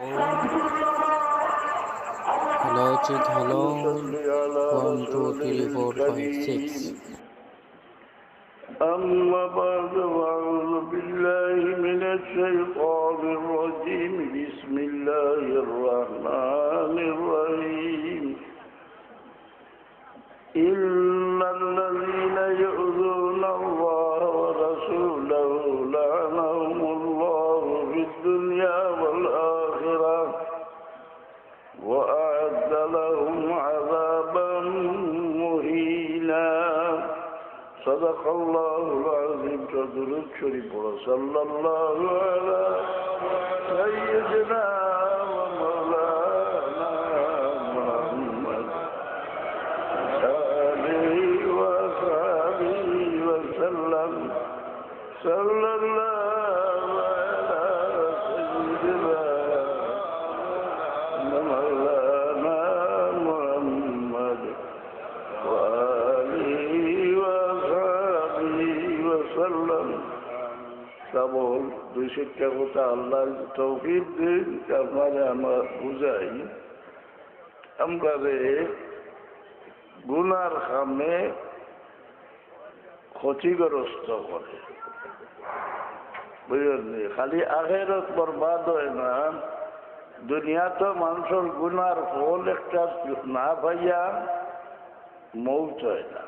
Hello, check. اللهم Hello. صل على 1, 2, رسوله 3, 4, 5, الكريم 6. أما بعد فأعوذ بالله من الشيطان الرجيم بسم الله الرحمن الرحيم إن الذين يؤذون الله ورسوله لعنهم الله في الدنيا والآخرة وأعد لهم عذابا مهينا صدق الله العظيم درود شريف وصلى الله على سيدنا ومولانا محمد آله وصحبه وسلم صلى الله على سيدنا مولانا محمد وآله وصحبه وسلم কেবল দুই শিক্ষা কথা আল্লাহ তৌফিক দিন আপনারা আমার বুঝাই আমরা গুনার কামে ক্ষতিগ্রস্ত করে বুঝলেন খালি আখেরত বরবাদ হয় না দুনিয়া তো মানুষের গুনার ফল একটা না পাইয়া মৌত হয় না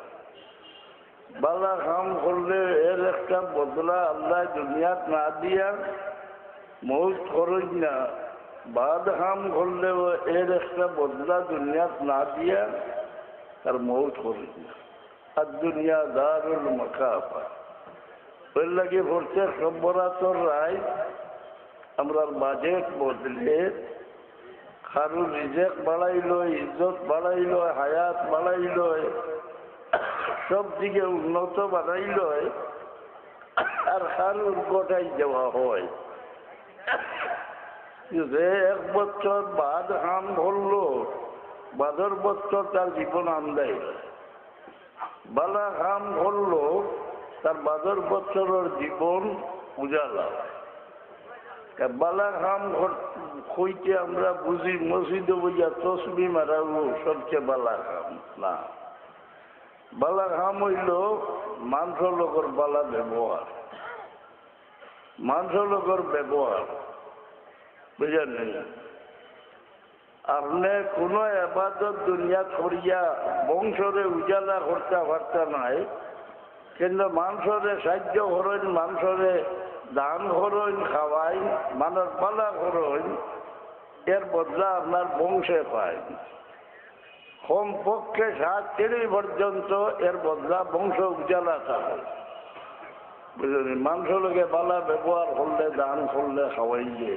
বালা কাম করলে এর একটা বদলা আল্লাহ দুনিয়াত না দিয়া মৌত করেন না বাদ কাম করলেও এর একটা বদলা দুনিয়াত না দিয়া তার মৌত করেন না আর দুনিয়া দারুল মাকাফা ওর লাগে পড়ছে সব্বরাতর রায় আমরা বাজেট বদলে কারো রিজেক বাড়াইল ইজ্জত বাড়াইল হায়াত বাড়াইল সব দিকে উন্নত বানাইল আর কারোর গোটাই দেওয়া হয় যে এক বছর বাদ হাম ধরলো বাদর বছর তার জীবন আমদাই বালা হাম ধরলো তার বাদর বছরের জীবন উজালা বালা হাম হইতে আমরা বুঝি মসজিদে বুঝা তসবি মারাবো সবচেয়ে বালা হাম না বালা হাম হইল মানুষ লোকের বালা ব্যবহার মানুষ লোকের ব্যবহার বুঝলেন আপনি কোনো এবাদত দুনিয়া করিয়া বংশরে উজালা করতে পারতা নাই কিন্তু মানুষরে সাহায্য করেন মানুষরে দান করেন খাওয়াই মানুষ বালা করেন এর বদলা আপনার বংশে পায় কমপক্ষে 7 পিঢ়ি পর্যন্ত এর বদলা বংশ উজালা থাকে বুঝলেন মানুষের লোকে বালা ব্যবহার করলে দান করলে খাওয়াইলে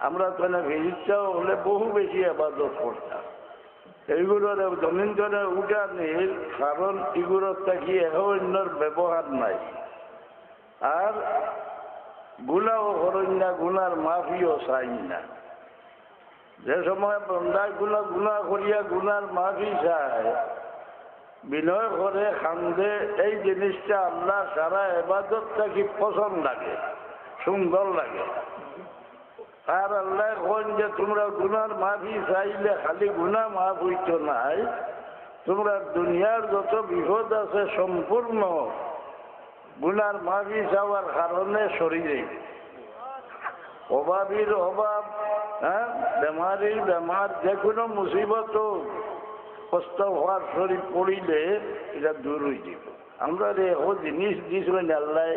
আমরা তো না ভিজিটাও হলে বহু বেশি আবাদত করতাম এইগুলোর জমিন জনে উঠা নেই কারণ এগুলোর থাকি অন্যর ব্যবহার নাই আর গুণাও করেন না গুনার মাফিও চাই না যে সময় বন্ধায় গুণা করিয়া গুনার মাফি চায় বিনয় করে খান্দে এই জিনিসটা আল্লাহ সারা এবাদত থাকি পছন্দ লাগে সুন্দর লাগে আর আল্লাহ কোন যে তোমরা গুনার মাফি চাইলে খালি গুনাহ মাফ হইত নাই তোমরা দুনিয়ার যত বিপদ আছে সম্পূর্ণ গুনার মাফি চাওয়ার কারণে সরি যাইবে অভাবীর অভাব বেমারির বেমার যে কোনো মুসিবত কষ্ট হওয়ার শরীর পড়িলে এটা দূর হয়ে যাব আমরা ও জিনিস দিয়েছিলেন আল্লাহ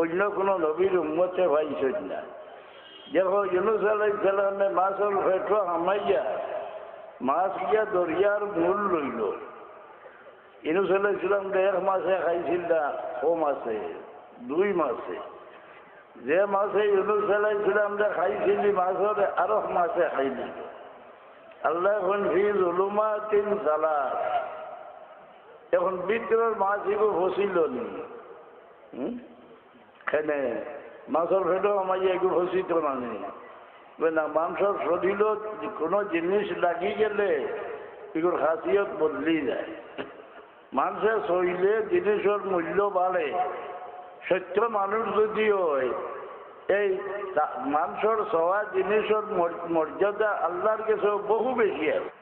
অন্য কোনো নবীর উম্মতে পাইছেন না দেখো ইউনুস আলাইহিস সালামে মাছের পেটো হামাইয়া মাছ গিয়া দরিয়ার মূল লইল ইউনুস আলাইহিস সালাম 1 মাসে খাইছিল না ও মাসে 2 মাসে যে মাসে ইউনুস আলাইহিস সালাম খাইছিলি মাছের আরো মাসে খাইলি আল্লাহ এখন ফি যুলুমাতিন সালাত এখন ভিতরের মাছগুলো ফসিল নি কেনে মাছের পেটো আমায় একটু ফসিত না মানুষের শরীরত কোনো জিনিস লাগি গেলে এগুলোর খাসিয়ত বদলি যায় মানুষের শরীরে জিনিসের মূল্য বাড়ে সত্য মানুষ যদি হয় এই মানুষের সওয়া জিনিসের মর্যাদা আল্লাহর কাছে বহু বেশি আছে।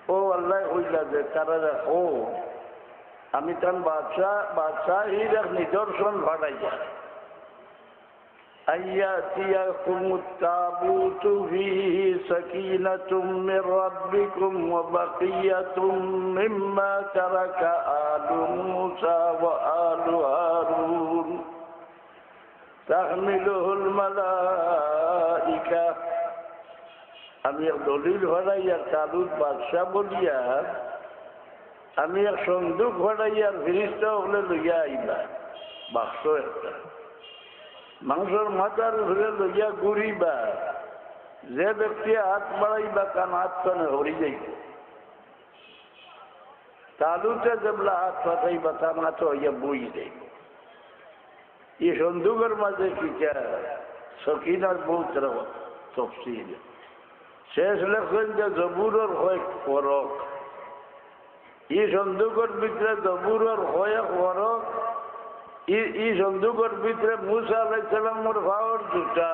ও আল্লাহ কইলা যে তারা ও আমি তার বাদশাহীর এক নিদর্শন ভাড়াইয়া أياتيكم التابوت فيه سكينة من ربكم وبقية مما ترك آل موسى وآل هارون تحمله الملائكة আমি এক দলিল ভাড়াইয়ার তালুত বাদশাহ বলিয়া আমি এক সন্দুক ভাড়াইয়ার ফিরিস্তা হলে লইয়া আইবা বাক্স একটা মাংসর মাথার ঘুরে লইয়া ঘুরিবা যে ব্যক্তি হাত বাড়াইবা কান হাত কানে হরি যাইব তালুতে যেবলা হাত পাতাইবা তা মাথা হইয়া বই যাইব এই সন্দুকের মাঝে কিটা সকিনার বহুত তফসিল শেষ লেখেন যে জবুরের হয় ফরক এই সন্দুকের ভিতরে জবুরের হয় ফরক এই সন্দুকের ভিতরে মুসা আলাইহিস সালামের ভাওর জুতা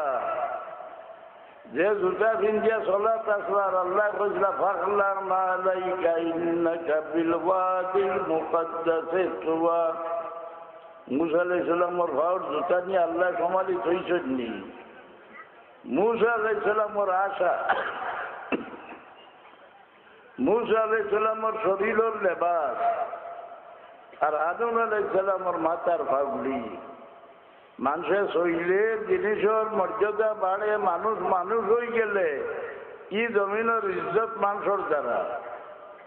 যে জুতা পিন্ধিয়া চলা তাসলার আল্লাহ কইলা ফাখলা মালাইকা ইন্নাকা বিল ওয়াদিল মুকদ্দাসে তুওয়া মুসা আলাইহিস সালামের ভাওর জুতা নিয়ে আল্লাহ সমালি থইছেন নি মুসা আলাইহিস সালামের আশা মুসা আলাইহিস সালামের শরীরের লেবাস আর হারুন আলাইহিস সালামের মাথার পাগড়ি মানুষের শৈলে জিনিসের মর্যাদা বাড়ে মানুষ মানুষ হয়ে গেলে ই জমিনের ইজ্জত মানুষের দ্বারা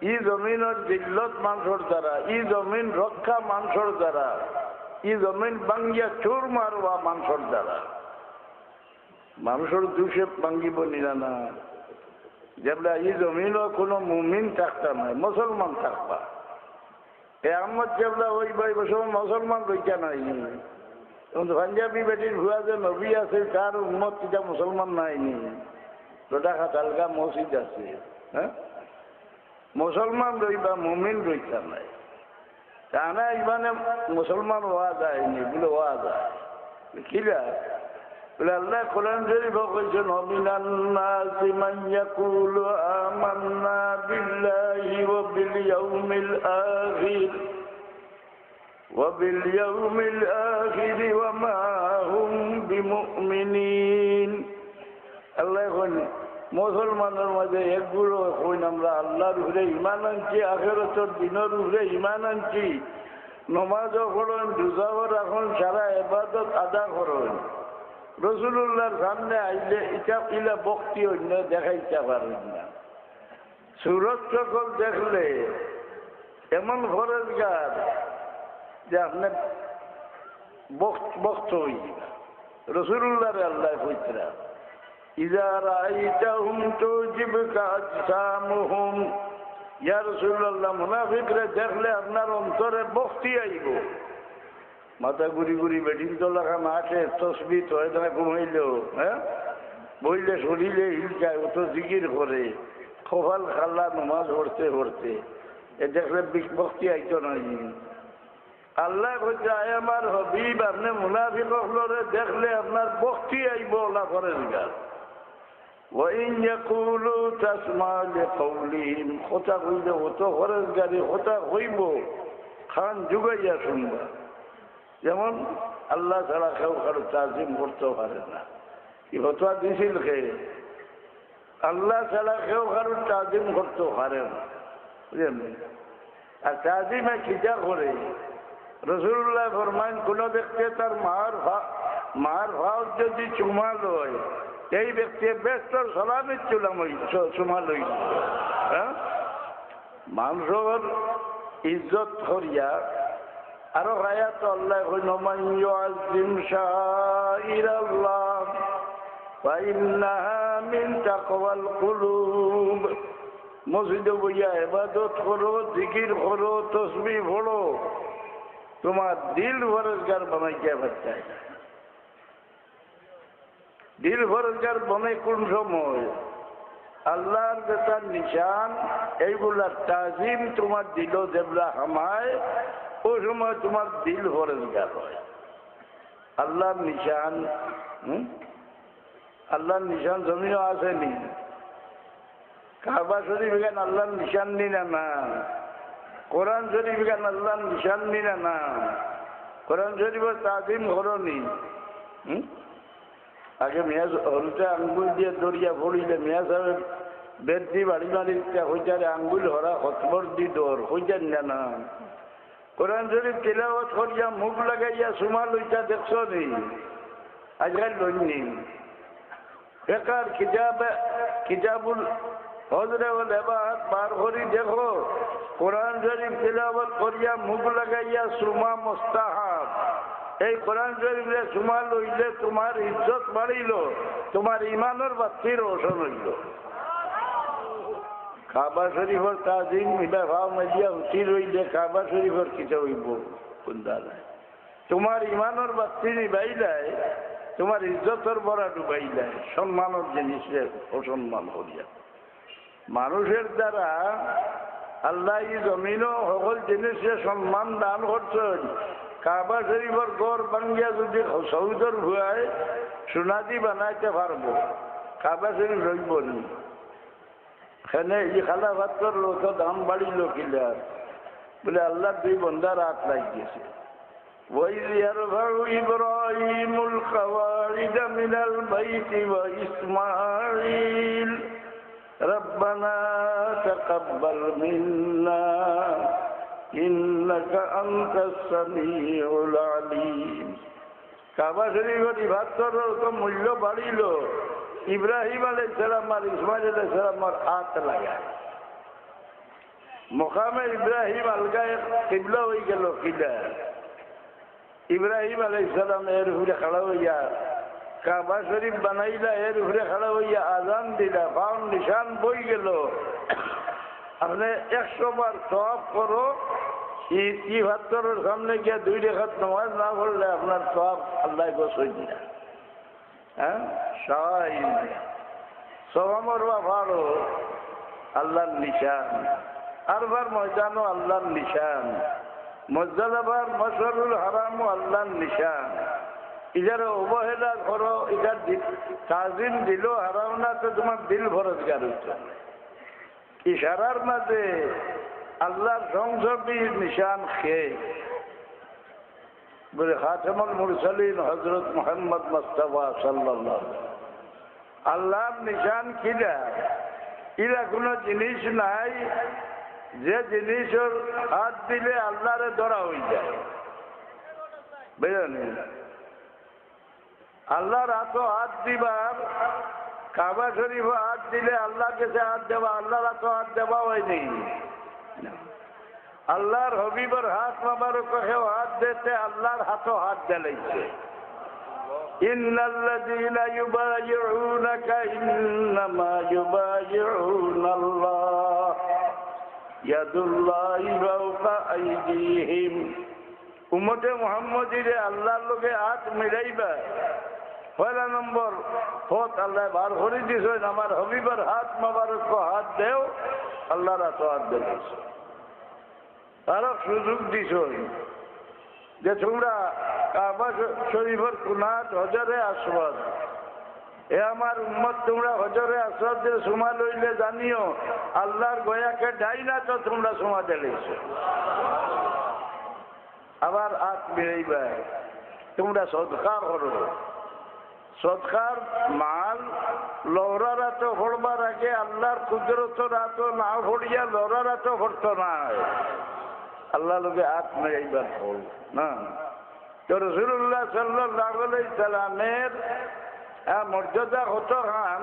ই জমিনের জিল্লত মানুষের দ্বারা ই জমিন রক্ষা মানুষের দ্বারা ই জমিন বাঙ্গিয়া চোর মারবা মানুষের দ্বারা মানুষের দুষে ভাঙ্গিব নিরানা যেগুলা এই জমিনও কোনো মুমিন থাকতা নাই মুসলমান থাকবা এ আমার যেগুলা ওই ভাই মুসলমান রইকা নাই পাঞ্জাবি বেটির ভুয়া যে নবী আছে তার উম্মত কিটা মুসলমান নাইনি লোটা খাতালকা মসজিদ আছে হ্যাঁ মুসলমান রইবা মুমিন রইতা নাই তা ইমানে মুসলমান হওয়া যায়নি বলে হওয়া যায় কিলা আল্লাহ কোরআন শরীফ কইছেন মিনান নাসি মান ইয়াকুলু আমান্না বিল্লাহি ওয়া বিল ইয়াউমিল আখির ওয়া মা হুম বিমুমিনিন আল্লাহ কোন মুসলমানের মাঝে একগুলো কইন আমরা আল্লাহর উপরে ঈমান আনছি আখিরাতের দিনের উপরে ঈমান আনছি নামাজও পড়েন রোজাও রাখুন সারা ইবাদত আদা করেন রসুল্লাহর সামনে আইলে ইটা ইলা বক্তি অন্য দেখাইতে পারেন না সুরত সকল দেখলে এমন ফরেজগার যে আপনার বক্ত হই রসুল্লাহর আল্লাহ কইতরা ইযা রাআইতাহুম তুজিবুকা আজসামুহুম ইয়া রাসূলুল্লাহ মুনাফিকরা দেখলে আপনার অন্তরে বক্তি আইব মাথা ঘুরি ঘুরি বেটিন তোলাখা মাঠে তসবিত হয় না ঘুমাইলেও হ্যাঁ বইলে শরীরে হিলকায় ও তো জিকির করে খোফাল খাল্লা নমাজ পড়তে পড়তে এ দেখলে বক্তি আইতো না আল্লাহ কইছে আয় আমার হবিব আপনি মুনাফিক হলরে দেখলে আপনার বক্তি আইব ওলা করে দিগার ওয়াইন ইয়াকুলু তাসমা লিকাউলিহিম কথা কইলে ও তো ফরজগারি কথা কইব খান যুগাইয়া শুনবা যেমন আল্লাহ ছাড়া কেউ কারো তাজিম করতে পারে না কি ফতোয়া দিছিল খেয়ে আল্লাহ ছাড়া কেউ কারো তাজিম করতে পারে না বুঝলেন আর তাজিমে খিজা করে রসুল্লাহ ফরমান কোন ব্যক্তি তার মার ভাও যদি চুমা লয় এই ব্যক্তি বেস্তর সালামের চুমা লই হ্যাঁ মানুষের ইজ্জত করিয়া আরো আয়াত আল্লাহ কইন মান ইউআযিম শাইরাল্লাহ ফাইন্নাহা মিন তাকওয়াল কুলুব মসজিদে বইয়া ইবাদত করো জিকির করো তাসবিহ পড়ো তোমার দিল ফরজগার বানাইতে পারছে দিল ফরজগার বানাই কোন সময় আল্লাহর যেটা নিশান এইগুলার তাজিম তোমার দিল যেগুলা হামায় ওই সময় তোমার দিল ফরজগার হয় আল্লাহর নিশান, আল্লাহর নিশান জমিনও আসেনি। কাবা শরীফ এখানে আল্লাহর নিশান নি না, কোরআন শরীফ এখানে আল্লাহর নিশান নি না, কোরআন শরীফের তাজিম করনি। আগে মেয়াজ হরুতে আঙ্গুল দিয়ে দরিয়া পড়িলে মেয়া সাহেব বেদ দি বাড়ি বাড়িতে হইতারে আঙ্গুল হরা হতবর দি দর হইতেন না। কোরআন শরীফ তিলাওয়াত করিয়া মুখ লাগাইয়া সুমা লইতা দেখছ নি? আজকাল লইনি। বেকার কিতাবুল হজরে ও লেবাত বার করি দেখো, কোরআন শরীফ তিলাওয়াত করিয়া মুখ লাগাইয়া সুমা মুস্তাহাব। এই কোরআন শরীফে সুমা লইলে তোমার ইজ্জত বাড়িল, তোমার ইমানের বাতি রোশন হইল। কাবা শরীফের তাজিম ভাব মেলিয়া উঠি রইলে কাবা শরীফের কিছু হইব কোনদালায়। তোমার ইমানের বাতি নিবাইলায়, তোমার ইজ্জতের বড়া ডুবাইলায়, সম্মানের জিনিসে অসম্মান করিয়া। মানুষের দ্বারা আল্লাহ এই জমিনও সকল জিনিসে সম্মান দান করছেন। কাবা শরীফের গড় ভাঙ্গিয়া যদি সৌদর ভুয়ায় সোনাদি বানাইতে পারবো, কাবা শরীফ রইব নি। এখানে এই খালা ভাতর লোক দাম বাড়িল কিলার বলে আল্লাহ দুই বন্দার হাত লাগিয়েছে। وَإِذْ يَرْفَعُ إِبْرَاهِيمُ الْقَوَاعِدَ مِنَ الْبَيْتِ وَإِسْمَاعِيلُ رَبَّنَا تَقَبَّلْ مِنَّا إِنَّكَ أَنْتَ السَّمِيعُ الْعَلِيمُ। কাবা শরীফের ইবাদতের তো মূল্য বাড়িল। ইব্রাহিম আলাইহিস সালাম আর ইসমাইল আলাইহিস সালামের হাত লাগায় মুকামে ইব্রাহিম আলগায় কিবলা হয়ে গেল। কিলা ইব্রাহিম আলাইহিস সালাম এর উপরে খাড়া হইয়া কাবা শরীফ বানাইলা, এর উপরে খাড়া হইয়া আজান দিলা, পাউন নিশান বই গেল। আপনি 100 বার তওয়াফ করো, ই ভাতরের সামনে গিয়ে 2 রাকাত নামাজ না পড়লে আপনার তওয়াফ আল্লাহ গোসই দিলা। হ্যাঁ, সবাই সবামর বা ভালো আল্লাহর নিশান। আরবার ময়দানও আল্লাহর নিশান, মসজিদাবার মশরুল হারামও আল্লাহর নিশান। ইধার অবহেলা করো, ইধার তাজিম দিল হারাও না, তো তোমার দিল ফরজগার হইত। ইশারার মাঝে আল্লাহর সংসদীর নিশান খেয়ে বলে খাতেমুল মুরসালিন হযরত মুহাম্মদ মুস্তাফা সাল্লাল্লাহু আল্লাহর নিশান কিনা? ইরা কোনো জিনিস নাই যে জিনিসের হাত দিলে আল্লাহরে ধরা হয়ে যায়, বুঝলেন? আল্লাহর হাত দিবার, কাবা শরীফ হাত দিলে আল্লাহ কাছে হাত দেওয়া, আল্লাহর হাত দেওয়া হয়নি। আল্লাহর হবিবর হাত মোবারকেও হাত দিতে আল্লাহর হাতও হাত দিলাইছে। ইন্নাল্লাযীনা ইউবাইউনাকা ইন্নামা ইউবাইউনাল্লাহ ইয়াদুল্লাহি ফাওকা আইদিহিম। উম্মতে মুহাম্মদীরে আল্লাহর লগে হাত মিলাইবা। পয়লা নম্বর পথ আল্লাহ বার করে দিয়েছেন, আমার হবিবর হাত মোবারক হাত দেও, আল্লাহর হাতও হাত দিয়েছে। আরো সুযোগ দিছ যে তোমরা কাবা শরীফের কুনাত হজরে আসওয়াদ, এ আমার উম্মত তোমরা হজরে আসওয়াদের সুমা লইলে জানিও আল্লাহর গয়াকে ডাইনা তো তোমরা সুমা দিলেছ। আবার হাত বেড়াইবা, তোমরা সদকা করো। সদকার মাল লহরার হাতে ফোড়বার আগে আল্লাহর কুদরতের হাতে না ফড়িয়া লহরার হাতে ফড়তো না, আল্লাহ লোকে হাত মেরাইবার ফল না। তো রাসূলুল্লাহ সাল্লাল্লাহু আলাইহি সাল্লামের মর্যাদা কত খান,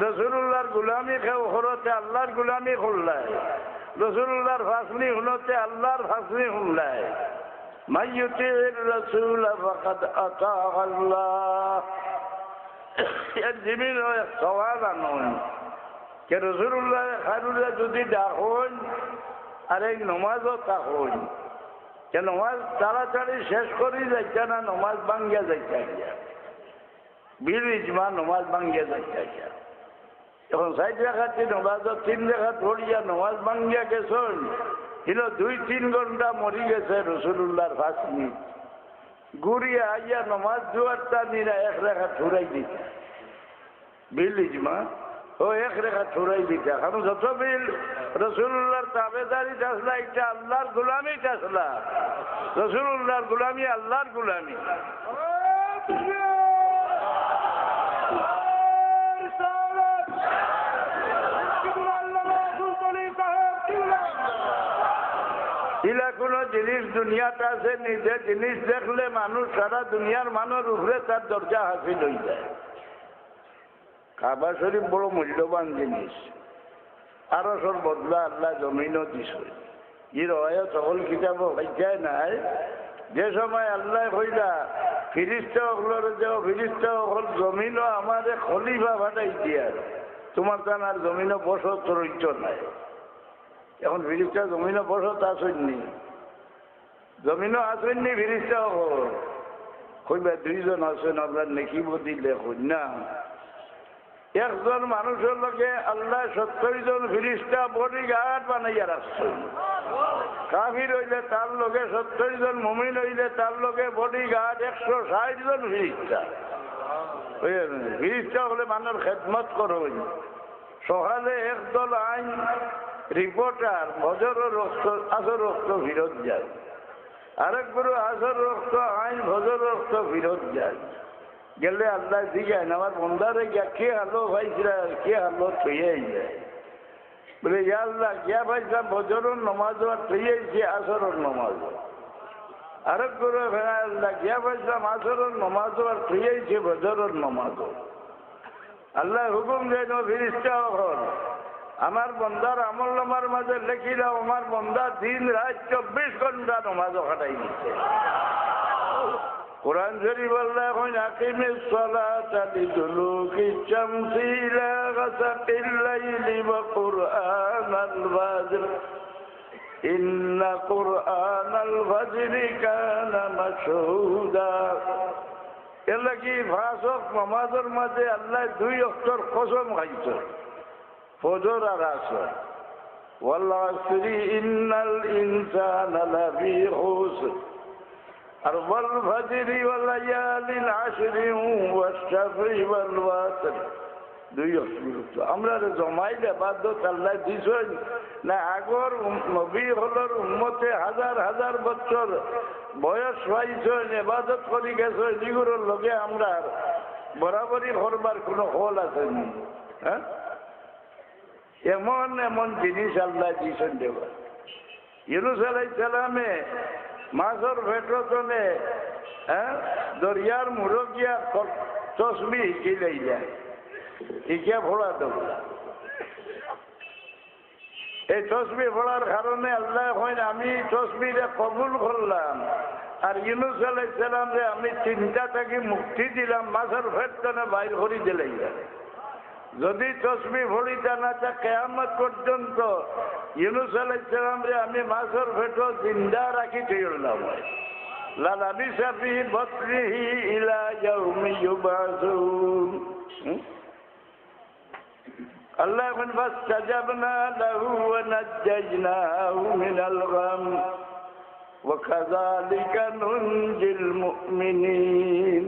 রাসূলুল্লাহর গুলামি খেয়ে হরতে আল্লাহর গুলামি করলায়, রাসূলুল্লাহর ফাসলি হুনতে আল্লাহর ফাসলি শুনলায়। মান ইউতির রাসূল ফাকাদ আতা আল্লাহ। এর জীবন সওয়াল আনুন কে রাসূলুল্লাহ খায়রুল্লাহ যদি ডাকুন আর এই নমাজও তাকুন, যে নমাজ তাড়াতাড়ি শেষ করি যাইছে না, নমাজ ভাঙ্গিয়া যাইছে বিল ইজমা, নমাজ ভাঙ্গিয়া যাইছে। এখন 60 রাকাত নমাজও 3 রাকাত পড়িয়া নমাজ ভাঙ্গিয়া গেছেন, এলো 2-3 ঘন্টা মরি গেছে রাসূলুল্লাহর ফাসলি। ঘুরিয়ে আইয়া নমাজ জোয়ারটা নিরা এক রেখা ছুড়াই দিতে বিল ইজমা ও এক রেখা ছুড়াই দিতে কারণ যত বিল রসুল্লাহর তাবেদারি আসলা এটা আল্লাহর গুলামি আসলা রসুল্লাহর গুলামি আল্লাহর গুলামি ইলা কোন জিনিস দুনিয়াতে আছে নিজে জিনিস দেখলে মানুষ সারা দুনিয়ার মানুষ উপরে তার দরজা হাসিল হয়ে যায় কাবা শরীফ বড় মূল্যবান জিনিস আরো সর বদলা আল্লাহ জমিনও দিস ইর হয় সকল কিতাব হইয়ায় নাই যে সময় আল্লাহ হইলা ফিরিস্তা হকলর যে ফিরিস্তা হকল জমিনও আমাদের খলিফা ভাটাই দিয়ার তোমার তান আর জমিনও বসত রইত নাই এখন ফিরিস্তা জমিনও বসত আসেননি জমিনও আসেননি ফিরিস্তা হকল কইবা দুইজন আছেন আপনার নেকিব দিলে কই না একজন মানুষের লোকে আল্লাহ 70 জন ফিরিস্তা বডি গার্ড বানাইয়া রাখছেন কাফির হইলে তার লোকে 70 জন মুমিন হইলে তার লোকে বডি গার্ড 160 জন ফিরিস্তা ফিরিস্তা হলে মানুষের খেদমত করবেন সকালে একদল আইন রিপোর্টার ভজর রক্ত আসর রক্ত ফিরত যায় আরেক গুরু আসর রক্ত আইন ভজর রক্ত ফিরত যায় গেলে আল্লাহ জিজ্ঞাসা আমার বন্ধারে গিয়া কে হালো ভাইছিলা কে হালো থইয়াই যায় বলে ইয়া আল্লাহ গিয়া ভাইছিলাম বজরের নমাজ আর থইয়াইছি আসরের নমাজ আরেক গুরু আল্লাহ গিয়া ভাইছিলাম আসরের নমাজ আর থইয়াইছি বজরের নমাজ আল্লাহ হুকুম যেন ফিরিস্তা হল আমার বন্ধার আমল নামার মাঝে লেখি দাও আমার বন্ধা দিন রাত 24 ঘন্টা নমাজ খাটাই দিচ্ছে কোরআন শরীফ আল্লাহ এখন আকিমিস সালাতা লিদুলুকি শামসি ইলা গাসাকিল লাইলি ওয়া কুরআনাল ফাজর ইন্না কুরআনাল ফাজরি কানা মাশহুদা এলা কি ভাষক নামাজের মাঝে আল্লাহ 2 অক্ষর কসম খাইছে ফজর আর আসর ওয়াল আসরি ইন্নাল ইনসানা লাফি খুসর আর ওয়াল ফাজরি ওয়াল লায়ালিল আশরি ওয়াশ-শাফঈ ওয়াল ওয়াতর 2 অক্ষর আমরা জমাইলে বাধ্য আল্লাহ দিছেন না আগর নবী হলর উম্মতে হাজার হাজার বছর বয়স হয়েছেন ইবাদত করি গেছে এগুলোর লগে আমরা বরাবরই করবার কোনো হল আছে হ্যাঁ এমন এমন জিনিস আল্লাহ দিয়েছেন দেবা ইউনূস আলাইহিস সালামে মাছর ভেটরতনে হ্যাঁ দরিয়ার মুরগিয়া তসবি হিকিলেই যায় হিকিয়া ভোড়া দেবলা এই তসবি ভোড়ার কারণে আল্লাহ হয় আমি তসবিরে কবুল করলাম আর ইউনূস আলাইহিস সালামরে আমি চিন্তা থেকে মুক্তি দিলাম মাছের ভেটরতনে বাইর করে দিলেই যায় যদি তসবি ভরিতা না তা কিয়ামত পর্যন্ত ইউনূস আলাইহিস সালামরে আমি মাছের ভেটো জিন্দা রাখি দিলাম লা লাবিসা ফি বাতনিহি ইলা ইয়াউমি ইউবাসুন আল্লাহ ফাস্তাজাবনা লাহু ওয়া নাজ্জায়নাহু মিনাল গাম ওয়া কাযালিকা নুনজিল মুমিনিন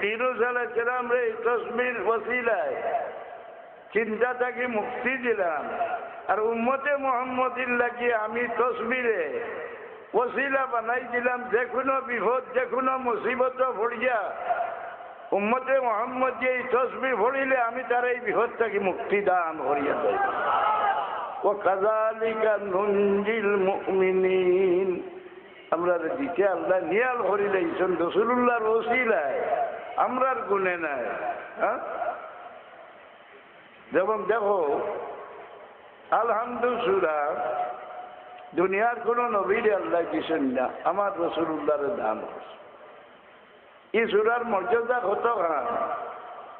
ইউনূস আলাইহিস সালাম রে তসবির ওসিলায় চিন্তা থেকে মুক্তি দিলাম আর উম্মতে মুহাম্মদির লাগি আমি তসবিরে ওসিলা বানাই দিলাম যে কোনো বিপদ যে কোনো মুসিবত পড়িয়া উম্মতে মুহাম্মদ যে তসবি পড়িলে আমি তার এই বিপদ থেকে মুক্তি দান করিয়া দেব ও কাযালিকা নুনজিল মুমিনিন আমরা দিতে আল্লাহ নিয়াল করিলে ইসন রাসূলুল্লাহর ওসিলায় আমরার গুণে নাই হ্যাঁ যেমন দেখো আলহামদু সূরা দুনিয়ার কোন নবীর আল্লাহ দিছেন না আমার রাসূলুল্লাহর দান এই সূরার মর্যাদা কত খান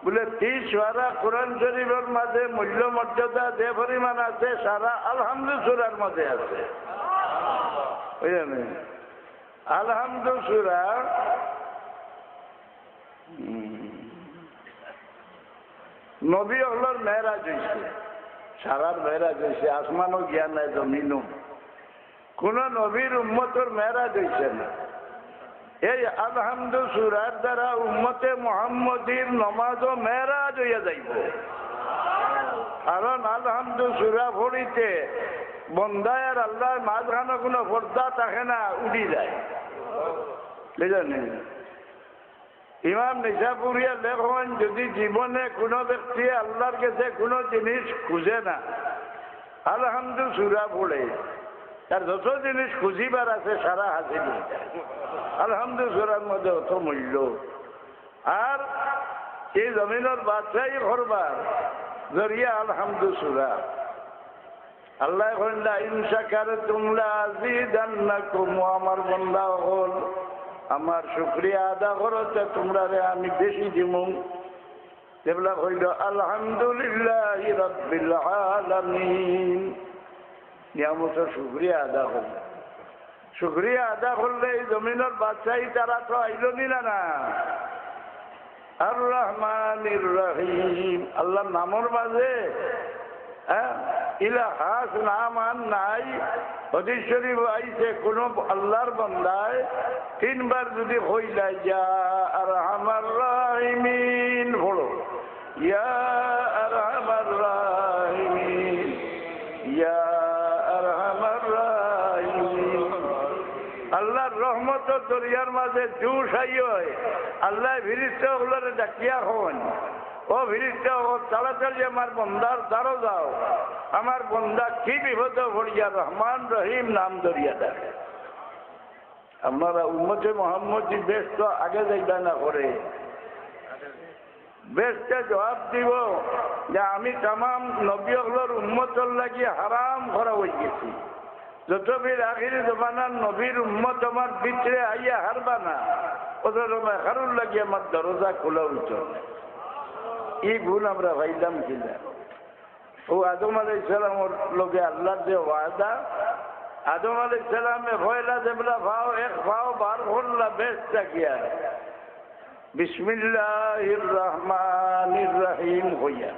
বলে 30 পারা কোরআন শরীফের মাঝে মূল্য মর্যাদা যে পরিমাণ আছে সারা আলহামদু সূরার মাঝে আছে বুঝলেন আলহামদু সূরা নবী হলর মেরাজ হয়েছে সারার মেরাজ হয়েছে আসমানও জ্ঞান নাই জমিনও কোন নবীর উম্মতর মেরাজ হয়েছে না এই আলহামদু সূরার দ্বারা উম্মতে মুহাম্মদীর নমাজ ও মেরাজ হইয়া যাইব। কারণ আলহামদু সূরা পড়িতে বন্দায় আর আল্লাহ মাঝখানে কোনো পর্দা থাকে না, উঠি যায়। বুঝলেন? ইমাম নিশাপুরিয়া লেখন, যদি জীবনে কোনো ব্যক্তি আল্লাহর কাছে কোনো জিনিস খুঁজে না, আলহামদু সূরা পড়ে, তার যত জিনিস খুঁজিবার আছে সারা হাজির হয়ে যায়। আলহামদু সূরার মধ্যে অত মূল্য। আর এই জমিনের বাদশাহী করবার জরিয়া আলহামদু সূরা। আল্লাহ কইলা ইন শাকারতুম লাযিদান্নাকুম, আমার বান্দা হল আমার শুকরিয়া আদা করতে তোমরা আমি বেশি দিমু। যেগুলা হইল আলহামদুলিল্লাহি রাব্বিল আলামিন, নিয়ামতের শুকরিয়া আদা করলে। শুকরিয়া আদা করলে এই জমিনের বাদশাহী তারা তো আইলনি না। আর রহমানির রহিম, আল্লাহর নামের মাঝে ইলা খাস নাম আর নাই। হাদিস শরীফ আইছে কোন আল্লাহর বান্দায় তিনবার যদি হইলা ইয়া আরহামার রাহিমিন বলো, ইয়া আরহামার রাহিমিন, ইয়া আরহামার রাহিমিন, আল্লাহর রহমতের দরিয়ার মাঝে জুস আইয়। আল্লাহ ফিরিস্তা গুলোরে ডাকিয়া হন, ও ফিরিস্তা তাড়াতাড়ি আমার বন্দার দ্বারো যাও, আমার বন্দা কি বিপদ পড়িয়া রহমান রহিম নাম দরিয়া ডাকে। আপনারা উম্মতে মুহাম্মদী বেশ তো আগে যাইবা না করে, বেশটা জবাব দিব যে আমি তামাম নবীগুলোর উম্মতর লাগিয়ে হারাম করা হয়ে গেছি। যত বীর আখিরি জমানার নবীর উম্মত আমার ভিতরে আইয়া হারবা না, ওদের হারুর লাগিয়ে আমার দরজা খোলা উঠত। এই গুণ আমরা ভাইলাম কিনা? ও আদম আলাইহিস সালামের লোকে আল্লাহর যে ওয়াদা, আদম আলাইহিস সালামে ভয়লা দেবলা ভাও এক ভাও বার হল্লা বেশ থাকিয়া বিসমিল্লাহির রহমানির রহিম হইয়া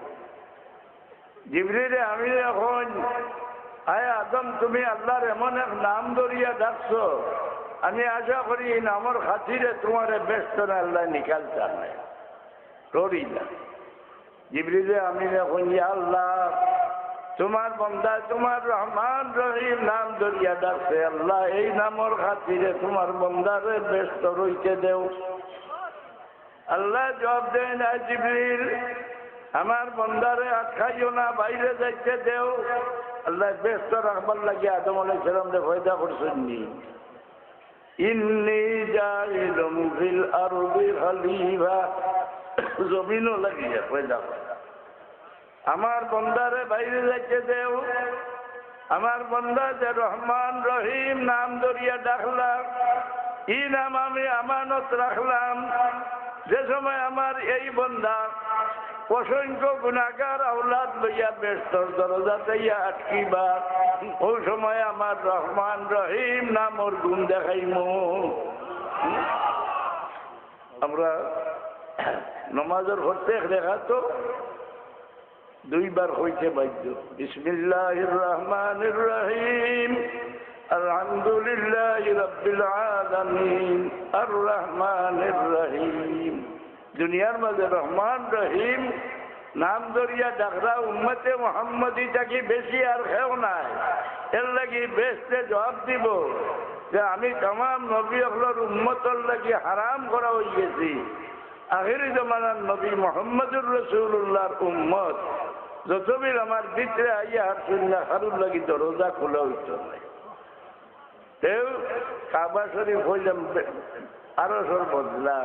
জিবরিলে আমি এখন আয় আদম তুমি আল্লাহর এমন এক নাম ধরিয়া ডাকছো, আমি আশা করি এই নামের খাতিরে তোমার ব্যস্ত না আল্লাহ নিকালতে নাই করি না। জিবরিলে আমি এখন আল্লাহ তোমার বন্দা তোমার রহমান রহিম নাম ধরিয়া ডাকছে, আল্লাহ এই নামের খাতিরে তোমার বন্দারে ব্যস্ত রইতে দেও। আল্লাহ জবাব দেয় না, জিবরিল আমার বন্দারে আটকাইও না, বাইরে যাইতে দেও। আল্লাহ ব্যস্ত রাখবার লাগে আদম আলাইহিস সালামকে পয়দা করছেননি। ইন্নী জাইলুম ফিল আরদি খলিফা, জমিনও লাগিয়া পয়দা করে আমার বন্দারে বাইরে যাইতে দেও। আমার বন্দা যে রহমান রহিম নাম ধরিয়া ডাকলাম, ই নাম আমি আমানত রাখলাম। যে সময় আমার এই বন্দা অসংখ্য গুণাগার আওলাদ লইয়া ব্যস্তর দরজাতে আটকিবা, ওই সময় আমার রহমান রহিম নামর গুণ দেখাইমু। আমরা নমাজের প্রত্যেক দেখা তো দুইবার হইতে বাধ্য, বিসমিল্লাহির রহমানির রহিম, আলহামদুলিল্লাহি রাব্বিল আলামিন, আর রহমানির রহিম। দুনিয়ার মাঝে রহমান রহিম নাম ধরিয়া ডাকরা উম্মতে মুহাম্মদী থাকি বেশি আর খেও নাই। এর লাগি বেশতে জবাব দিব যে আমি তামাম নবী হলোর উম্মতর লাগি হারাম করা হয়ে গেছি। আখিরি জমানার নবী মুহাম্মদুর রাসূলুল্লাহর উম্মত যতবিল আমার ভিতরে আইয়া হারসুল্লাহ হারুর লাগি দরজা খোলা হইত নাই। তেও কাবা শরীফ হইলাম আরো সর বদলা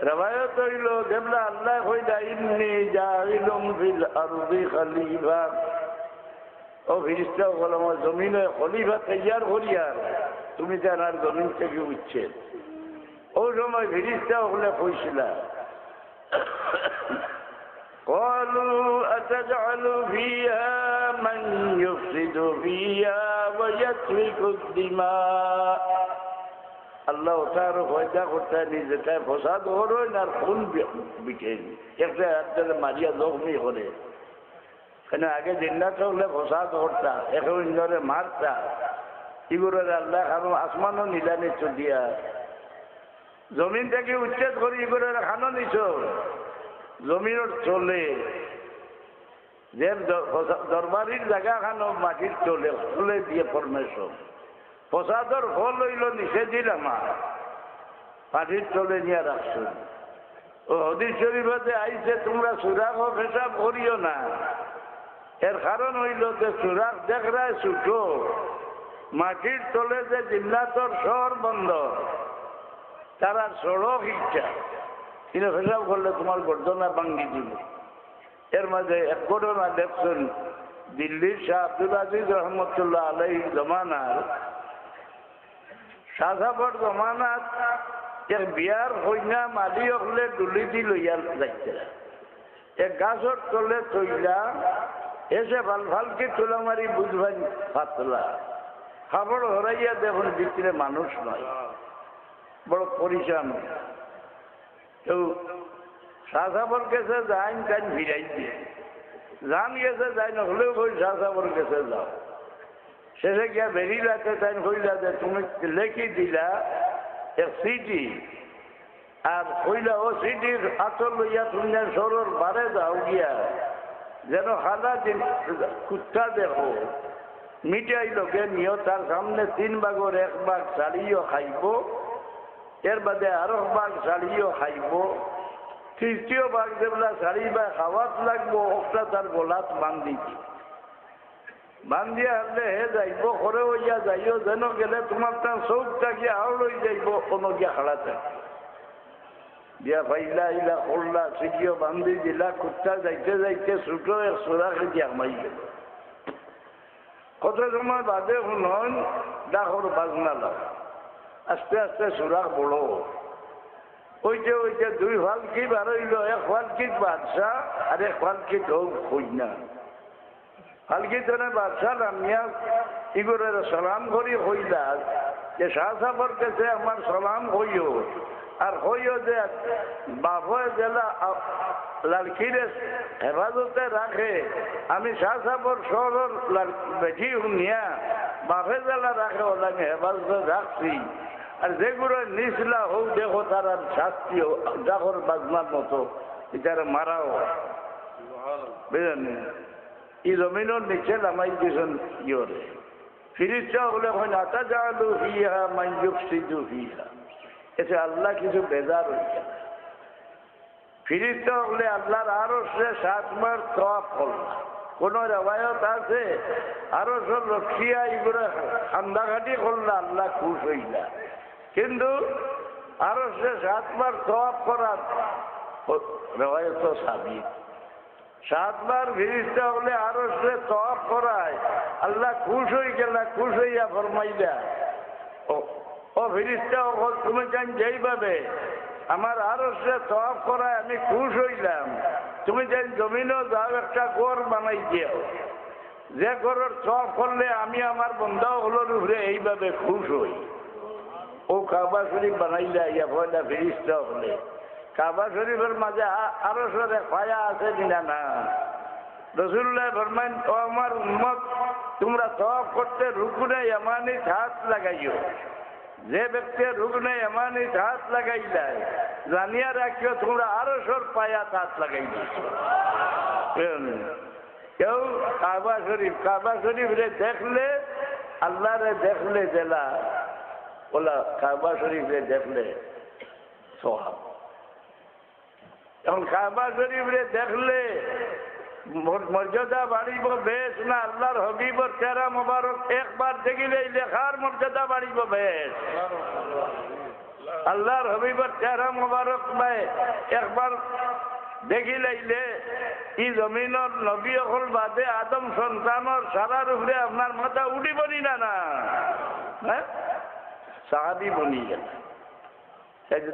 রবায়ত হইল দেবলা আল্লাহ হইলা ইন্নী জাইলুম ফিল আরদি খলিফা। ও ফিরিস্তা বল আমার জমিনে খলিফা তৈয়ার করিয়ার তুমি জানার জমিন থেকে উঠছে। ও সময় ফিরিস্তা হলে কইছিলা قالوا أتجعل فيها من يفسد فيها ويسفك الدماء। আল্লাহ তার ফয়দা করতে নিজেটা ফসাদ হরইন আর খুন বিটেন একটা একজনে মারিয়া জখমি করে। কেন আগে জিন্নাত হলে ফসাদ করতা, এখন ধরে মারতা, এগুলোর আল্লাহ খানো আসমানও নিলানি চলিয়া জমিন থেকে উচ্ছেদ করি এগুলোর খানো নিছ জমিনের চলে যে দরবারির জায়গা খানো মাটির চলে চলে দিয়ে ফরমেশন প্রসাদর ফল হইল নিষেধ দিলাম মাটির চলে নিয়ে রাখছো ও হদিস শরীফতে আইছে তোমরা সুরাগ ও পেশাব করিও না এর কারণ হইল যে সুরাগ দেখরায় ছুটো মাটির তলে যে জিন্নাতর শহর বন্ধ তারা সড়ক ইচ্ছা কিন্তু পেশাব করলে তোমার গর্দনা ভাঙ্গি দিব এর মাঝে এক ঘটনা দেখছেন দিল্লির শাহ আব্দুল আজিজ রহমতুল্লাহ আলাই জমানার সাজাবর জমানাত এক বিয়ার কইনা মালি হলে ডুলি দি লইয়া যাইতে এক গাছর তলে তৈলা এসে ভাল ভালকে তোলা মারি বুঝবেন পাতলা খাবার হরাইয়া দেখুন ভিতরে মানুষ নয় বড় পরিচান কেউ সাজাবর গেছে যাইন টাইন ভিড়াই দিয়ে জান গেছে যাই না হলেও কই সাজাবর গেছে যাও শেষে গিয়া বেরিয়ে তাই কইলা যে তুমি লেখি দিলা এক সিটি আর কইলা ও সিটির আচল লইয়া তুমি সরর বারে যাও গিয়া যেন সাদা দিন কুত্তা দেখো মিটাই লোকে নিও তার সামনে 3 ভাগের 1 ভাগ ছাড়িও খাইব এর বাদে আরো ভাগ ছাড়িও খাইব তৃতীয় ভাগ যেগুলা ছাড়িবা খাওয়াত লাগবো ওটা তার গোলাত বান্ধিয়া হলে হে যাইব করে হইয়া যাইও যেন গেলে তোমার তার চৌকটা গিয়া আও লই যাইব কোনো গিয়া খাড়াতে দিয়া ফাইলা ইলা করলা সিটিও বান্ধি দিলা কুত্তা যাইতে যাইতে ছুটো এক সোরাকে দিয়া মাই গেল কত সময় বাদে শুনন ডাকর বাজনা লাগা আস্তে আস্তে সুরাক বড় ওইটা 2 ফালকি বার হইল এক ফালকিত বাদশাহ আর এক ফালকিত হোক কইনা ফালকিতনে বাদশাহ নামিয়া ইগরের সালাম করি হইলা যে শাহ সাহর কাছে আমার সালাম হইও আর হইও যে বাপে জেলা লড়কিরে হেফাজতে রাখে আমি শাহ সাহর শহরের বেটি নিয়া বাপে জেলা রাখে ওলা আমি হেফাজতে রাখছি আর যেগুলো নিচলা হোক দেখো তার শাস্তি ডাকর বাজনার মতো এটারে মারাও বুঝলেন এই জমিনের নিচে নামাই দিয়েছেন ইয়রে ফিরিস্তা হলে হয় আতা জালু ফিহা মাইয়ুক সিদ্ধু ফিহা এতে আল্লাহ কিছু বেজার হয়েছে ফিরিস্তা হলে আল্লাহর আরো সে 7 বার তওয়াফ করল কোন রেওয়ায়ত আছে আরো সব রক্ষিয়া এগুলো খান্দাঘাটি করলে আল্লাহ খুশ হইলা কিন্তু আরো সে 7 বার তওয়াফ করার রেওয়ায়ত সাবিত 7 বার ফিরিস্তা হলে আরো সে তওয়াফ করায় আল্লাহ খুশ হয়ে গেল খুশ হইয়া ফরমাইলা ও ফিরিস্তা তুমি জান যেইভাবে আমার আরো সে তওয়াফ করায় আমি খুশ হইলাম তুমি যেন জমিনও যাও একটা ঘর বানাই দিও যে ঘরের তওয়াফ করলে আমি আমার বন্দাও হলোর উপরে এইভাবে খুশ হই ও কাবা শরীফ বানাইলা ইয়া পয়লা ফিরিস্তা হলে কাবা শরীফের মাঝে আরো সরে পায়া আছে কিনা না রাসূলুল্লাহ ফরমান ও আমার উম্মত তোমরা তওয়াফ করতে রুকুনে ইয়ামানিত হাত লাগাইও যে ব্যক্তি রুকুনে ইয়ামানিত হাত লাগাইলা জানিয়া রাখিও তোমরা আরো সর পায়া হাত লাগাই দিছো কেউ কাবা শরীফ রে দেখলে আল্লাহ রে দেখলে জেলা ওলা কাবা শরীফ রে দেখলে সওয়াব এখন কাবা শরীফ রে দেখলে মর্যাদা বাড়িব বেশ না আল্লাহর হবিবর চেহারা মোবারক একবার দেখিলে লেখার মর্যাদা বাড়িব বেশ আল্লাহর হবিবর চেহারা মোবারক একবার দেখিলাইলে ই জমিনের নবী অকল বাদে আদম সন্তানের সারার উপরে আপনার মাথা উঠি বনি না না হ্যাঁ সাহাবি বনি গেল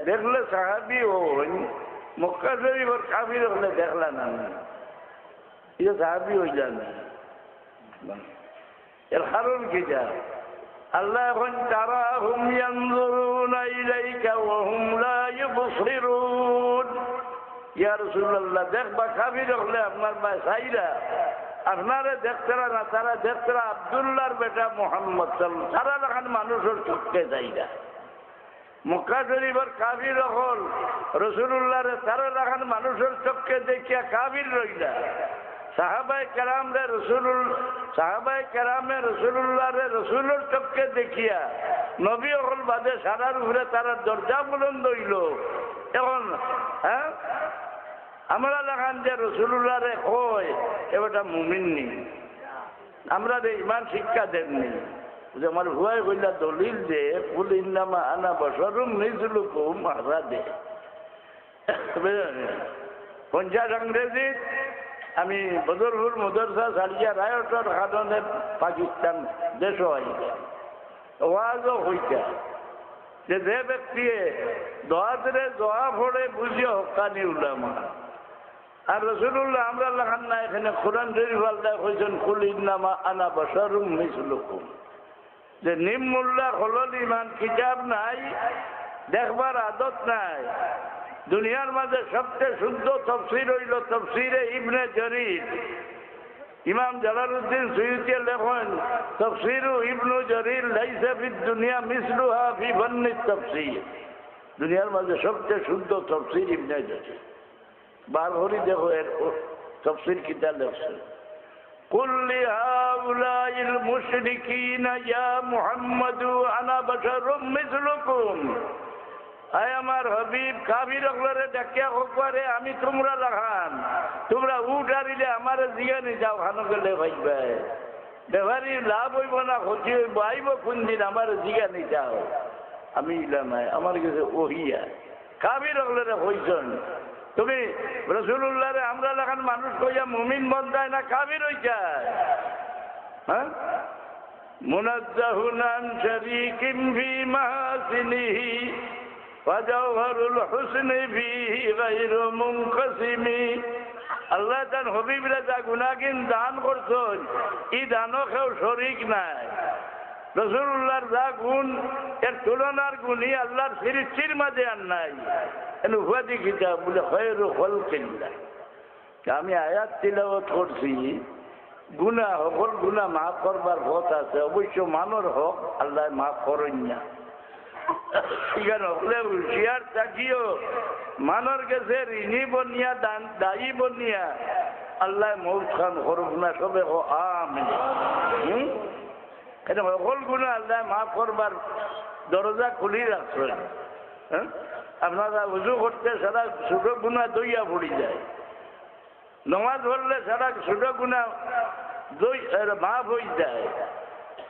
দেখলে সাহাবি ওই মক্কা শরীফের কাফির হলে দেখলা না এটা সাহাবি হয়ে যান এর কারণ কি যা আল্লাহ এখন তারা হুম ইয়ানজুরুনা ইলাইকা ওয়া হুম লা ইবসিরুন ইয়া রাসূলুল্লাহ দেখবা কাফির হলে আপনার চাইরা আপনারে দেখতেরা না, তারা দেখতেরা আব্দুল্লাহর বেটা মোহাম্মদ সারা লাখান মানুষের চোখকে যাই না। মক্কা শরীফের কাবির হল রসুল্লাহরে সারা লাখান মানুষের চোখকে দেখিয়া কাবির রইলা। সাহাবাই কেরামে রসুল্লাহরে রসুলের চোখকে দেখিয়া নবী হল বাদে সারার উপরে তারা দরজা বুলন্দ হইল। এখন হ্যাঁ আমরা লাগান যে রসুল্লাহরে হয় এবারটা মুমিন নি, আমরা ইমান শিক্ষা দেননি। যে আমার ভুয়াই কইলা দলিল যে কুল ইন্নামা আনা বশরুম মিসলুকুম মারা দে 50 ইংরেজি আমি বদরপুর মদরসা সারিয়া রায়টর কারণে পাকিস্তান দেশ হইছে ওয়াজও হইতা যে ব্যক্তি দোয়াতে দোয়া পড়ে বুঝিয়ে হকানি উলামা। আর রসুল্লাহ আমরা লাগান না এখানে কোরআন শরীফ আল্লাহ কইছেন কুল ইন্নামা আনা বশরুম মিসলুকুম, যে নিম্মুল্লাহ হলল ইমান কিতাব নাই, দেখবার আদত নাই। দুনিয়ার মাঝে সবচেয়ে শুদ্ধ তফসির হইল তফসিরে ইবনে জরির। ইমাম জালালউদ্দিন সুয়ুতি লেখেন তফসিরু ইবনু জরির লাইসা ফিদ দুনিয়া মিসলুহা ফি ফান্নি তফসির। দুনিয়ার মাঝে সবচেয়ে শুদ্ধ তফসির ইবনে জরির। বার হরি দেখো এর তফসির কিতাব লেখছে কুল লিহাউলাইল মুশরিকিনা ইয়া মুহাম্মাদু আনা বাশারুম মিসলুকুম। আয় আমার হাবিব কাবির অগলরে ডাকিয়া হকবারে আমি তোমরা লাগান, তোমরা উঠারিলে আমার জিগানি যাও খানো গেলে ভাইবে বেভারি লাভ হইব না ক্ষতি হইব, আইব কোন দিন আমার জিগানি যাও। আমি ইলামাই আমার কাছে ওহিয়া কাবির অগলরে হইছেন তুমি রসুল্লাহরে আমরা লাগান মানুষ কইয়া মুমিন বন্ধায় না কাবির হই যায়। হ্যাঁ মুনাজ্জাহুন আন শারীকিন ফি মাহাসিনিহি ওয়া জাওহারুল হুসনি ফিহি গায়রু মুনকাসিমি। আল্লাহ তান হবিবরা যা গুনাহগান দান করছেন এই দানও কেউ শরীক নাই। রসুল্লাহর যা গুণ এর তুলনার গুণই আল্লাহর সৃষ্টির মাঝে আর নাই। উপাধি কিতাব বলে খয়রু খলকিল্লাহ। আমি আয়াত তিলাওয়াত করছি, গুনাহ সকল গুনাহ মাফ করবার পথ আছে, অবশ্য মানর হক আল্লাহ মাফ করেন না। এখানে হলে হুঁশিয়ার থাকিও মানর গেছে ঋণী বনিয়া দায়ী বনিয়া আল্লাহ মৌত খান করুক না সবে আমিন। এটা সকল গুনাহ আল্লাহ মাফ করবার দরজা খুলি রাখছেন। হ্যাঁ আপনারা উজু করতে সারা ছোট গুনাহ দইয়া পড়ি যায়, নমাজ পড়লে সারা ছোট গুনাহ মাফ হয়ে যায়,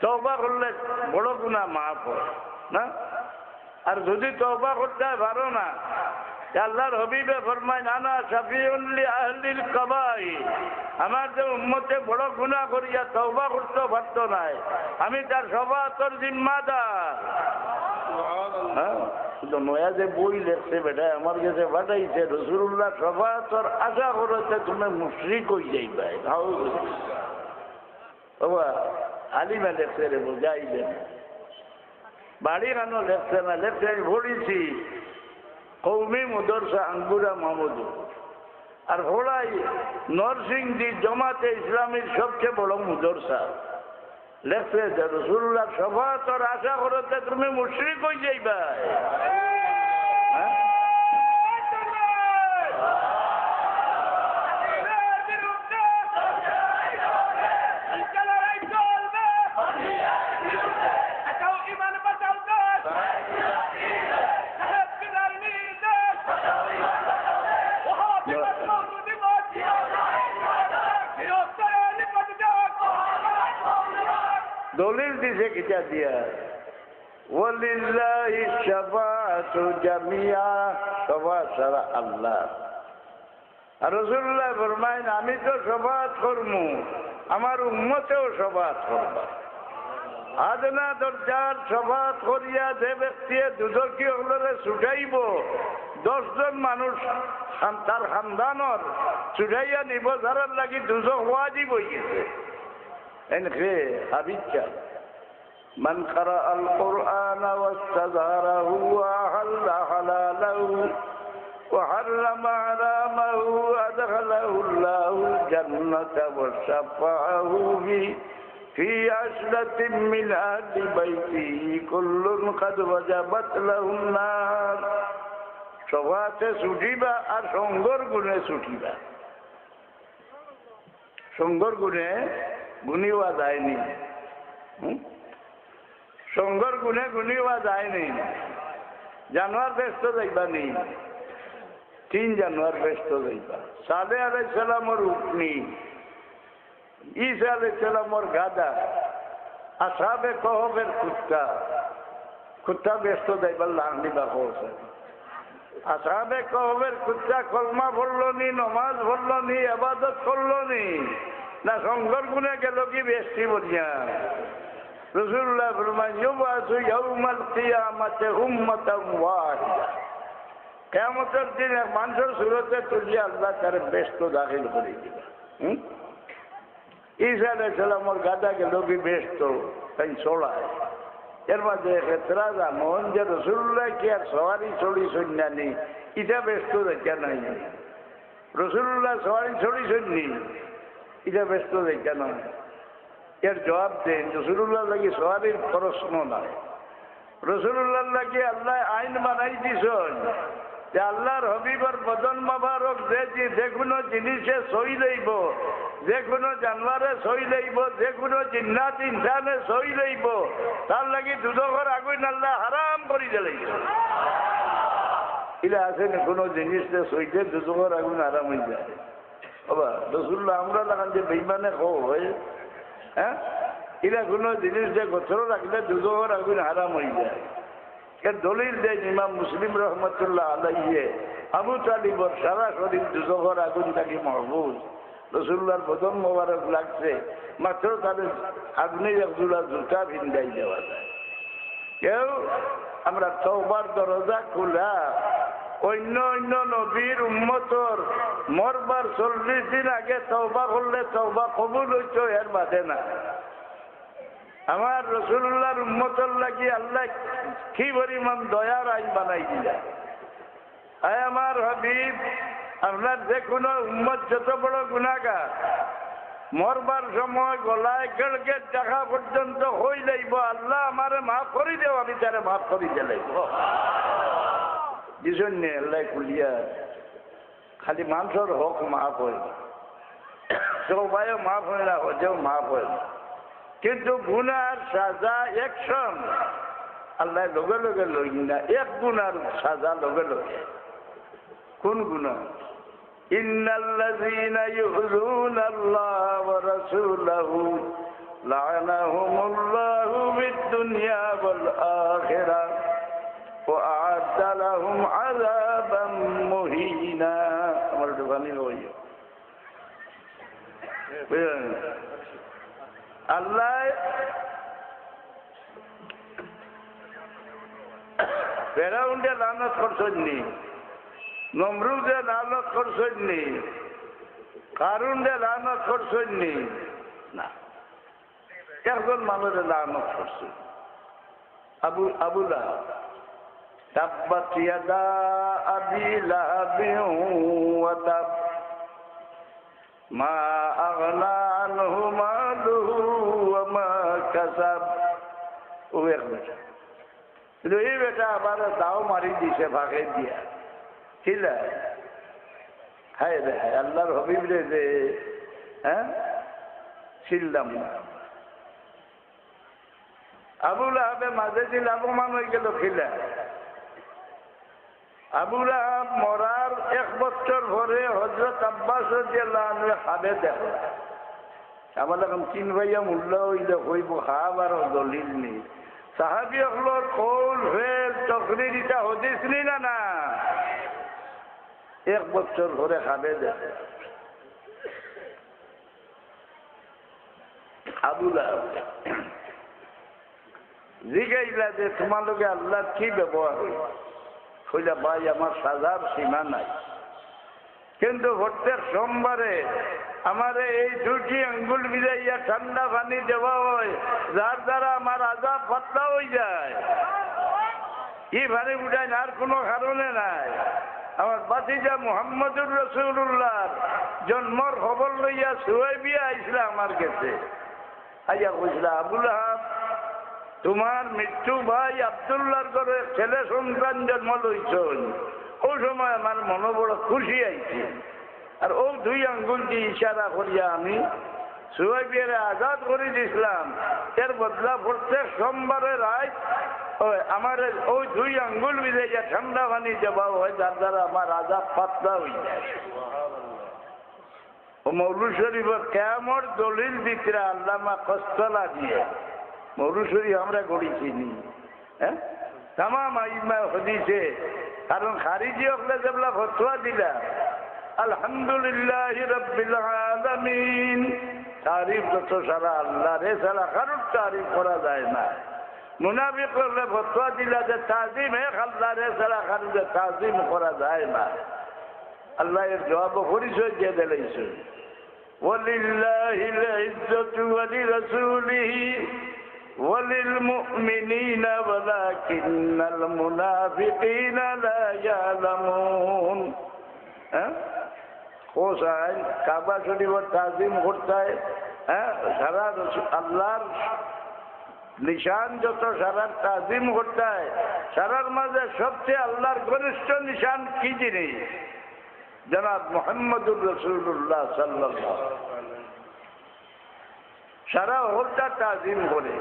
তওবা করলে বড় গুনাহ মাফ হয় না। আর যদি তওবা করতে পারো না, আল্লাহর হবিবে ফরমায় আনা শাফিউন লি আহলিল কাবাইর। আমার যে উম্মতে বড় গুনাহ করিয়া তওবা করতে পারতো না, আমি তার শফাআতের জিম্মাদার। হ্যাঁ শুধু নয়া যে বই লেখছে বেটা আমার কাছে পাঠাইছে রসুল্লাহ শফাআতের আশা করতে তুমি মুশরিক হয়ে যাইবে। বাবা আলিমা লেখছে রে বোঝাইবে না, বাড়ি গানও লেখছে না, লেখছে আমি পড়েছি কৌমি মদরসা আঙ্গুরা মাহমুদ। আর হোলাই নরসিংদী জমাতে ইসলামীর সবচেয়ে বড় মদরসা। লেখছে যে রসুল্লাহ শফাআতের আশা করতে তুমি মুশরিক হয়ে যাইবা। দলিল দিছে কিতা দিয়া ওয়ালিল্লাহি শাফাআতু জামিয়া, শফাআত সারা আল্লাহ। আর রাসূলুল্লাহ ফরমায়েন আমি তো শফাআত করমু, আমার উম্মতেও শফাআত করবা। আদনা দরজার শফাআত করিয়া যে ব্যক্তি দুদকি হলরে ছুটাইব 10 জন মানুষ তার খানদানর ছুটাইয়া নিব, যারার লাগি দুজক ওয়াজিব হয়ে গেছে। এনকে আবিচ্ছা من قرأ القرآن واستظهره وأحل حلاله وحرم حرامه أدخله الله الجنة الجنة وشفعه في عشرة من أهل بيته كل قد وجبت له النار সভাতে ছুটিবা আর সঙ্গর গুণে ছুটিবা সঙ্গর গুণে গুণিওয়া যায়নি সঙ্গর গুণে গুণিওয়া যায়নি জানোয়ার ব্যস্ত যাইবা নেই 3 জানোয়ার ব্যস্ত যাইবা সালেহ আলাইহিস সালামের উটনি ঈসা আলাইহিস সালামের গাধা আসহাবে কহফের কুত্তা ব্যস্ত যাইবার লাগনি বা হচ্ছে আসহাবে কহফের কুত্তা কলমা পড়লো নি নমাজ পড়লো নি ইবাদত করলো নি না সঙ্গর গুণে গেল কি বেশি বলিয়া রাসূলুল্লাহ ফরমান ইউবাসু ইয়াউমাল কিয়ামাতি উম্মাতান ওয়াহিদা কিয়ামতের দিনে মানুষের সুরতে তুলিয়া আল্লাহ তারে বেহেশত দাখিল করে দিবা ঈসা আলাইহিস সালামের গাদা গেল কি বেহেশত তাই ছড়ায় এর মাঝে এতরাজ আমন যে রাসূলুল্লাহ কি আর সওয়ারি চড়ি সন্ন্যানি এটা বেহেশত দেখা নাই রাসূলুল্লাহ সওয়ারি চড়ি সন্নি এটা বেহেশত দেখা নাই এর জবাব দেন রাসূলুল্লাহ লাগি সওয়ারির প্রশ্ন নাই রাসূলুল্লাহ লাগি আল্লাহ আইন বানাই দিছেন যে আল্লাহর হবিবর বদন মোবারক যে কোনো জিনিসে সই লইব যে কোনো জানোয়ারে সই লইব যে কোনো জিন্নাত ইনসানে সই লইব তার লাগি দুদকের আগুন আল্লাহ হারাম করে দিলেন এটা আছে না কোনো জিনিসে সইতে দুদকের আগুন হারাম হয়ে যায় বাবা রাসূলুল্লাহ আমরা লাগান যে বেঈমানে হয় হ্যাঁ এরা কোনো জিনিস যে গোচর রাখলে দুদকের আগুন হারাম হয়ে যায় এর দলিল দেন ইমাম মুসলিম রহমতুল্লাহ আলাইহি আবু তালিবর সারা শরীর দুদকের আগুন থাকি মহফুজ রাসূলুল্লাহর বদন মোবারক লাগছে মাত্র তাদের আগুনের একজোড়া জুতা ভিন্দাই দেওয়া যায় কেউ আমরা তওবার দরজা খোলা অন্য অন্য নবীর উম্মতর মরবার 40 দিন আগে তওবা করলে তওবা কবুল হইতো এর বাদে না আমার রাসূলুল্লাহর উম্মতর লাগি আল্লাহ কি পরিমাণ দয়ার আইন বানাই দিলা আয় আমার হাবিব আপনার যে কোনো উম্মত যত বড় গুনাহগার মরবার সময় গলায় গড়কে দেখা পর্যন্ত হই যাইব আল্লাহ আমারে মাফ করে দেও আমি তারে মাফ করে দিলাইব দিশনে আল্লাহ কুলিয়া খালি মানুষের হক মাফ হয় সবাই মাফ হয় না হজেও মাফ হয় না কিন্তু গুনার সাজা একশন আল্লাহ লগে লগে লই না এক গুনার সাজা লগে লগে কোন গুনাহ ইন্নাল্লাযীনা ইউযুনাল্লাহ ওয়া রাসূলাহু লা'নাহুমুল্লাহু ফিদ-দুনিয়া ওয়াল আখিরাহ ওয়া আ'আদ্দা লাহুম আযাবাম মুহিনা আমার দোকানে হই আল্লাহ ফেরাউনকে লানত করছেননি নমরুদে লানত করছেননি কারুনকে লানত করছেননি না একজন মানুষের লানত করছে আবু লাহাব তাব্বাত ইয়াদা আবি লাহাবিন ওয়া তাব মা আগনা আনহু মালুহু ওয়া মা কাসাব ও এক বেটা এই বেটা আবার দাও মারি দিছে ভাগে দিয়া ছিলা হায় রে আল্লাহর হবিব রে যে হ্যাঁ ছিলাম না আবু লাহাবের মাঝে যে লাভবান হয়ে গেল খিলা আবু লাহাব মরার 1 বছর পরে হযরত আব্বাস রাদিয়াল্লাহু আনহু হাবে দেখো আমার এখন 3 ভাইয়া মূল্য হইলে হইব খাবার দলিল নেই সাহাবী হলোর কৌল ফেল তকরির এটা হাদিস নি না 1 বছর ধরে খাবে দেখো আবু লাহাব জিগাইলা যে তোমালোকে আল্লাহ কি ব্যবহার হইলা ভাই আমার সাজার সীমা নাই কিন্তু প্রত্যেক সোমবারে আমারে এই 2টি আঙ্গুল মিলাইয়া ঠান্ডা পানি দেওয়া হয় যার দ্বারা আমার আযাব পাতলা হয়ে যায় এই ভারে উঠায় আর কোনো কারণে নাই আমার বাতিজা মুহাম্মদুর রাসূলুল্লাহ জন্মর খবর লইয়া সুহাইবিয়া আইসলা আমার কাছে। আইয়া কইসলা, আবুল আহাব তোমার মৃত্যু ভাই আব্দুল্লাহর ঘরে ছেলে সন্তান জন্ম লইছেন। ওই সময় আমার মনে বড় খুশি আইছে। আর ও দুই আঙ্গুল দিয়ে ইশারা করিয়া আমি সুহাইবিয়ারে আজাদ করে দিয়েছিলাম। এর বদলা প্রত্যেক সোমবারে রাত আমার ওই দুই আঙ্গুল মিলে যা ঠান্ডা পানি জবাব হয়, যার দ্বারা আমার আজাদ পাতলা হয়ে যায়। ও মৌলু শরীফের কেমন দলিল দিতরা আল্লামা কস্তলা দিয়ে মৌলু শরীফ আমরা গড়িছি নি। হ্যাঁ, তামাম আইমা হদিছে। কারণ খারিজি হলে যেগুলা ফতোয়া দিলা আলহামদুলিল্লাহ রাব্বিল আলামিন, তারিফ যত সারা আল্লাহ রে, সারা কারোর তারিফ করা যায় না। মুনাফিক করলে ফতোয়া দিলা যে তাজিম এক আল্লাহ রে, সারা কারোর তাজিম করা যায় না। আল্লাহ এর জবাব পরিচয় দিয়ে দিলেছে, ওয়ালিল্লাহিল ইজ্জাতু ওয়ালিরাসূলিহি ওয়ালিলমুমিনিনা ওয়ালাকিন্নাল মুনাফিকিনা লা ইয়ালামুন। হ্যাঁ, কোসাই কাবা শরীফের তাজিম করতে হয়। হ্যাঁ, সারা আল্লাহর নিশান যত সারার তাজিম করতে হয়। সারার মাঝে সবচেয়ে আল্লাহর ঘনিষ্ঠ নিশান কি জিনিস? জনাব মুহাম্মদুর রাসূলুল্লাহ সাল্লাল্লাহু আলাইহি ওয়াসাল্লাম। সারা হলটা তাজিম করে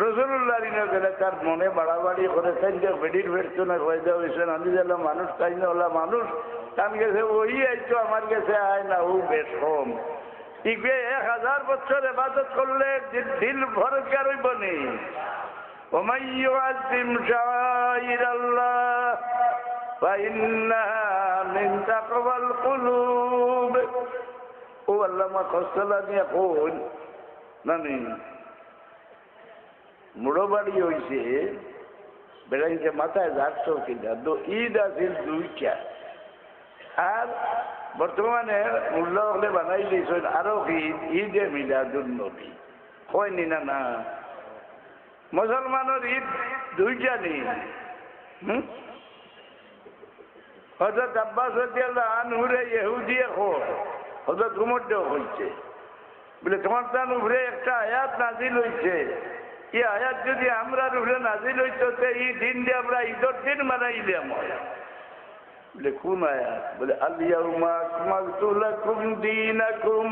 রসুল্লাহ গেলে তার মনে বাড়াবাড়ি করেছেন যে বেডির ফেরতনে ফয়দা হয়েছেন। আমি যেলাম মানুষ তাই না ওলা মানুষ কান গেছে ওই আইতো আমার কাছে আয় না, ও বেশ কম। ইবে 1000 বছর ইবাদত করলে দিল ভরকার হইব নি। ওমাই ইউআযিম শাআইরাল্লাহ ফাইন্নাহা মিন তাকওয়াল কুলুব। ও আল্লামা কস্তলা নিয়ে কোন নানি মুড়ো বাড়ি হয়েছে বেড়াইছে মাথায় যাচ্ছ কিনা। ঈদ আছিল 2টা, আর বর্তমানে মূল্য হলে বানাই দিয়েছেন আরো ঈদ, ঈদে মিলাদুন নবী হয়নি না? না, মুসলমানের ঈদ 2টা নেই। হযরত আব্বাস রাদিয়াল্লাহু আনহু রে ইহুদিয়ে হযরত উমর দেও হইছে বলে তোমার তার উপরে একটা আয়াত নাজিল হইছে। এই আয়াত যদি আমরা উপরে নাজিল হইতো এই দিন দিয়ে আমরা ঈদের দিন মানাইলাম। বলে কোন আয়াত? বলে আল-ইয়াউমা আকমালতু লাকুম দীনাকুম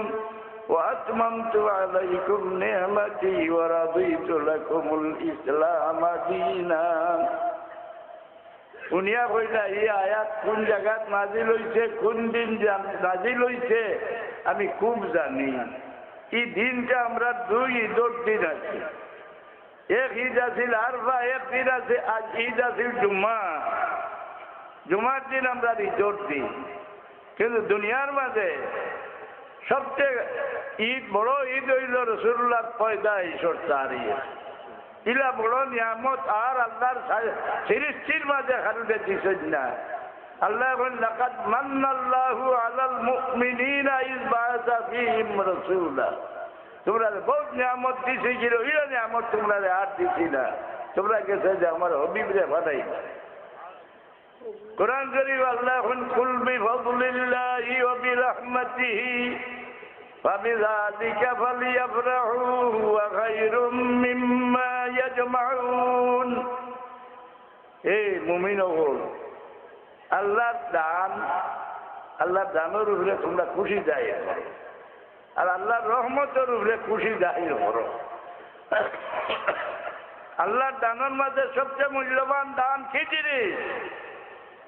ওয়া আতমামতু আলাইকুম নি'মাতি ওয়া রাদিতু লাকুমুল ইসলাম দীনান। উনিয়া কইলা এই আয়াত কোন জায়গাত নাজিল হইছে, কোন দিন নাজিল হইছে আমি খুব জানি। এই দিনটা আমরা 2 ঈদের দিন আছে। এক ঈদ আছিল আরফা, এক দিন আছে আজ ঈদ আছিল জুম্মা। জুমার দিন আমরা ঈদের দিন। কিন্তু দুনিয়ার মাঝে সবচেয়ে ঈদ বড় ঈদ হইল রাসূলুল্লাহ পয়দা ঈশ্বর তারিখ। ইলা বড় নিয়ামত আর আল্লাহর সৃষ্টির মাঝে কারণে দিছেন না। আল্লাহ বলেন লাকাদ মান্নাল্লাহু আলাল মুমিনিনা ইয বাআসা ফীহিম রাসূলা। তোমরা বহুত নিয়ামত দিছে, ইলা নিয়ামত তোমরা আর দিছি না। তোমরা গেছে যে আমার হাবিবরে বানাই। কোরআন শরীফ আল্লাহ বলেন কুল বিফাদলিল্লাহি ওয়া বিরহমাতিহি ফাবিযালিকা ফালইফরাহু ওয়া খায়রুম মিম্মা ইয়াজমাউন। হে মুমিনগণ, আল্লাহর দান, আল্লাহর দানের উপরে তোমরা খুশি জাহির করো, আর আল্লাহর রহমতের উপরে খুশি জাহির করো। আল্লাহর দানের মাঝে সবচেয়ে মূল্যবান দান কি জিনিস?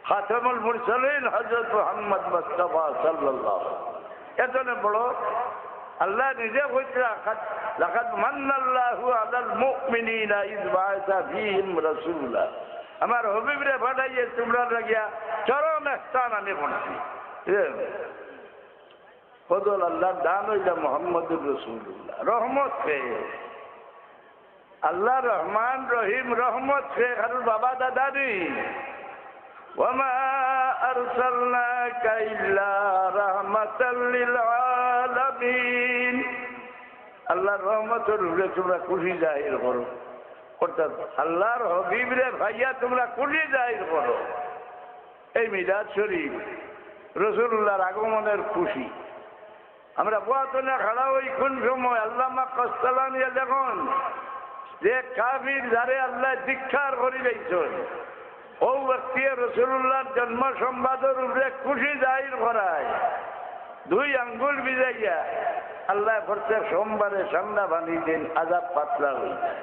খাতামুল মুরসালিন হযরত মুহাম্মদ মুস্তাফা সাল্লাল্লাহু আলাইহি ওয়াসাল্লাম। এজন্য বড় আল্লাহ নিজে কইছে লাকাদ মান্নাল্লাহু আলাল মুমিনিনা ইয বাআসা ফীহিম রাসূলা। আমার হাবিবরে পাঠাইয়ে তোমরা লাগিয়া চরম স্থান আমি করছি। ফজল আল্লাহর দান হইলা মুহাম্মদুর রাসূলুল্লাহ। রহমত পেয়ে আল্লাহ রহমান রহিম, রহমত পেয়ে কারোর বাবা দাদা নেই। ওয়ামা আরসালনাকা ইল্লা রাহমাতাল লিল আলামিন। আল্লাহর রহমতের উপরে তোমরা খুশি জাহির করো, অর্থাৎ আল্লাহর হাবিবরে ভাইয়া তোমরা খুশি জাহির করো। এই মিলাদ শরীফ রসুল্লাহর আগমনের খুশি। আমরা বোয়াতনে খাড়া ওই কোন সময় আল্লামা কস্তালানিয়া দেখুন যে কাফির যারে আল্লাহ দীক্ষার করি দিয়েছেন ও ব্যক্তি রসুল্লাহর জন্ম সংবাদের উপরে খুশি জাহির করায় 2 আঙ্গুল বিজাইয়া আল্লাহ প্রত্যেক সোমবারে ঠান্ডা বানিয়ে দিন আজাব পাতলা হয়ে যায়।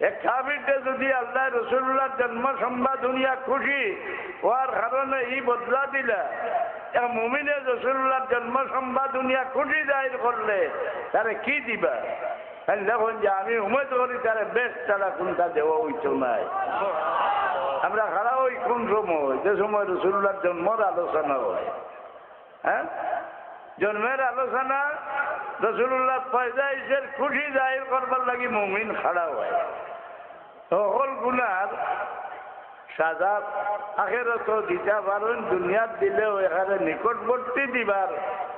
এক কাফিরটা যদি আল্লাহ রসুল্লাহর জন্ম সংবাদ দুনিয়া খুশি হওয়ার কারণে এই বদলা দিলা এক মুমিনে রসুল্লাহর জন্ম সংবাদ দুনিয়া খুশি জাহির করলে তারে কি দিবা? দেখুন যে আমি উমেদ করি তারে বেশ তারা কোনটা দেওয়া হইত নাই। আমরা খারাপ ওই কোন সময় যে সময় রসুল্লাহর জন্মর আলোচনা হয়, হ্যাঁ জন্মের আলোচনা রসুল্লাহ পয়দাইশের খুশি জাহির করবার লাগি মুমিন খাড়া হয়। সকল গুনার সাজা আখেরত দিতে পারেন, দুনিয়াত দিলেও এখানে নিকটবর্তী দিবার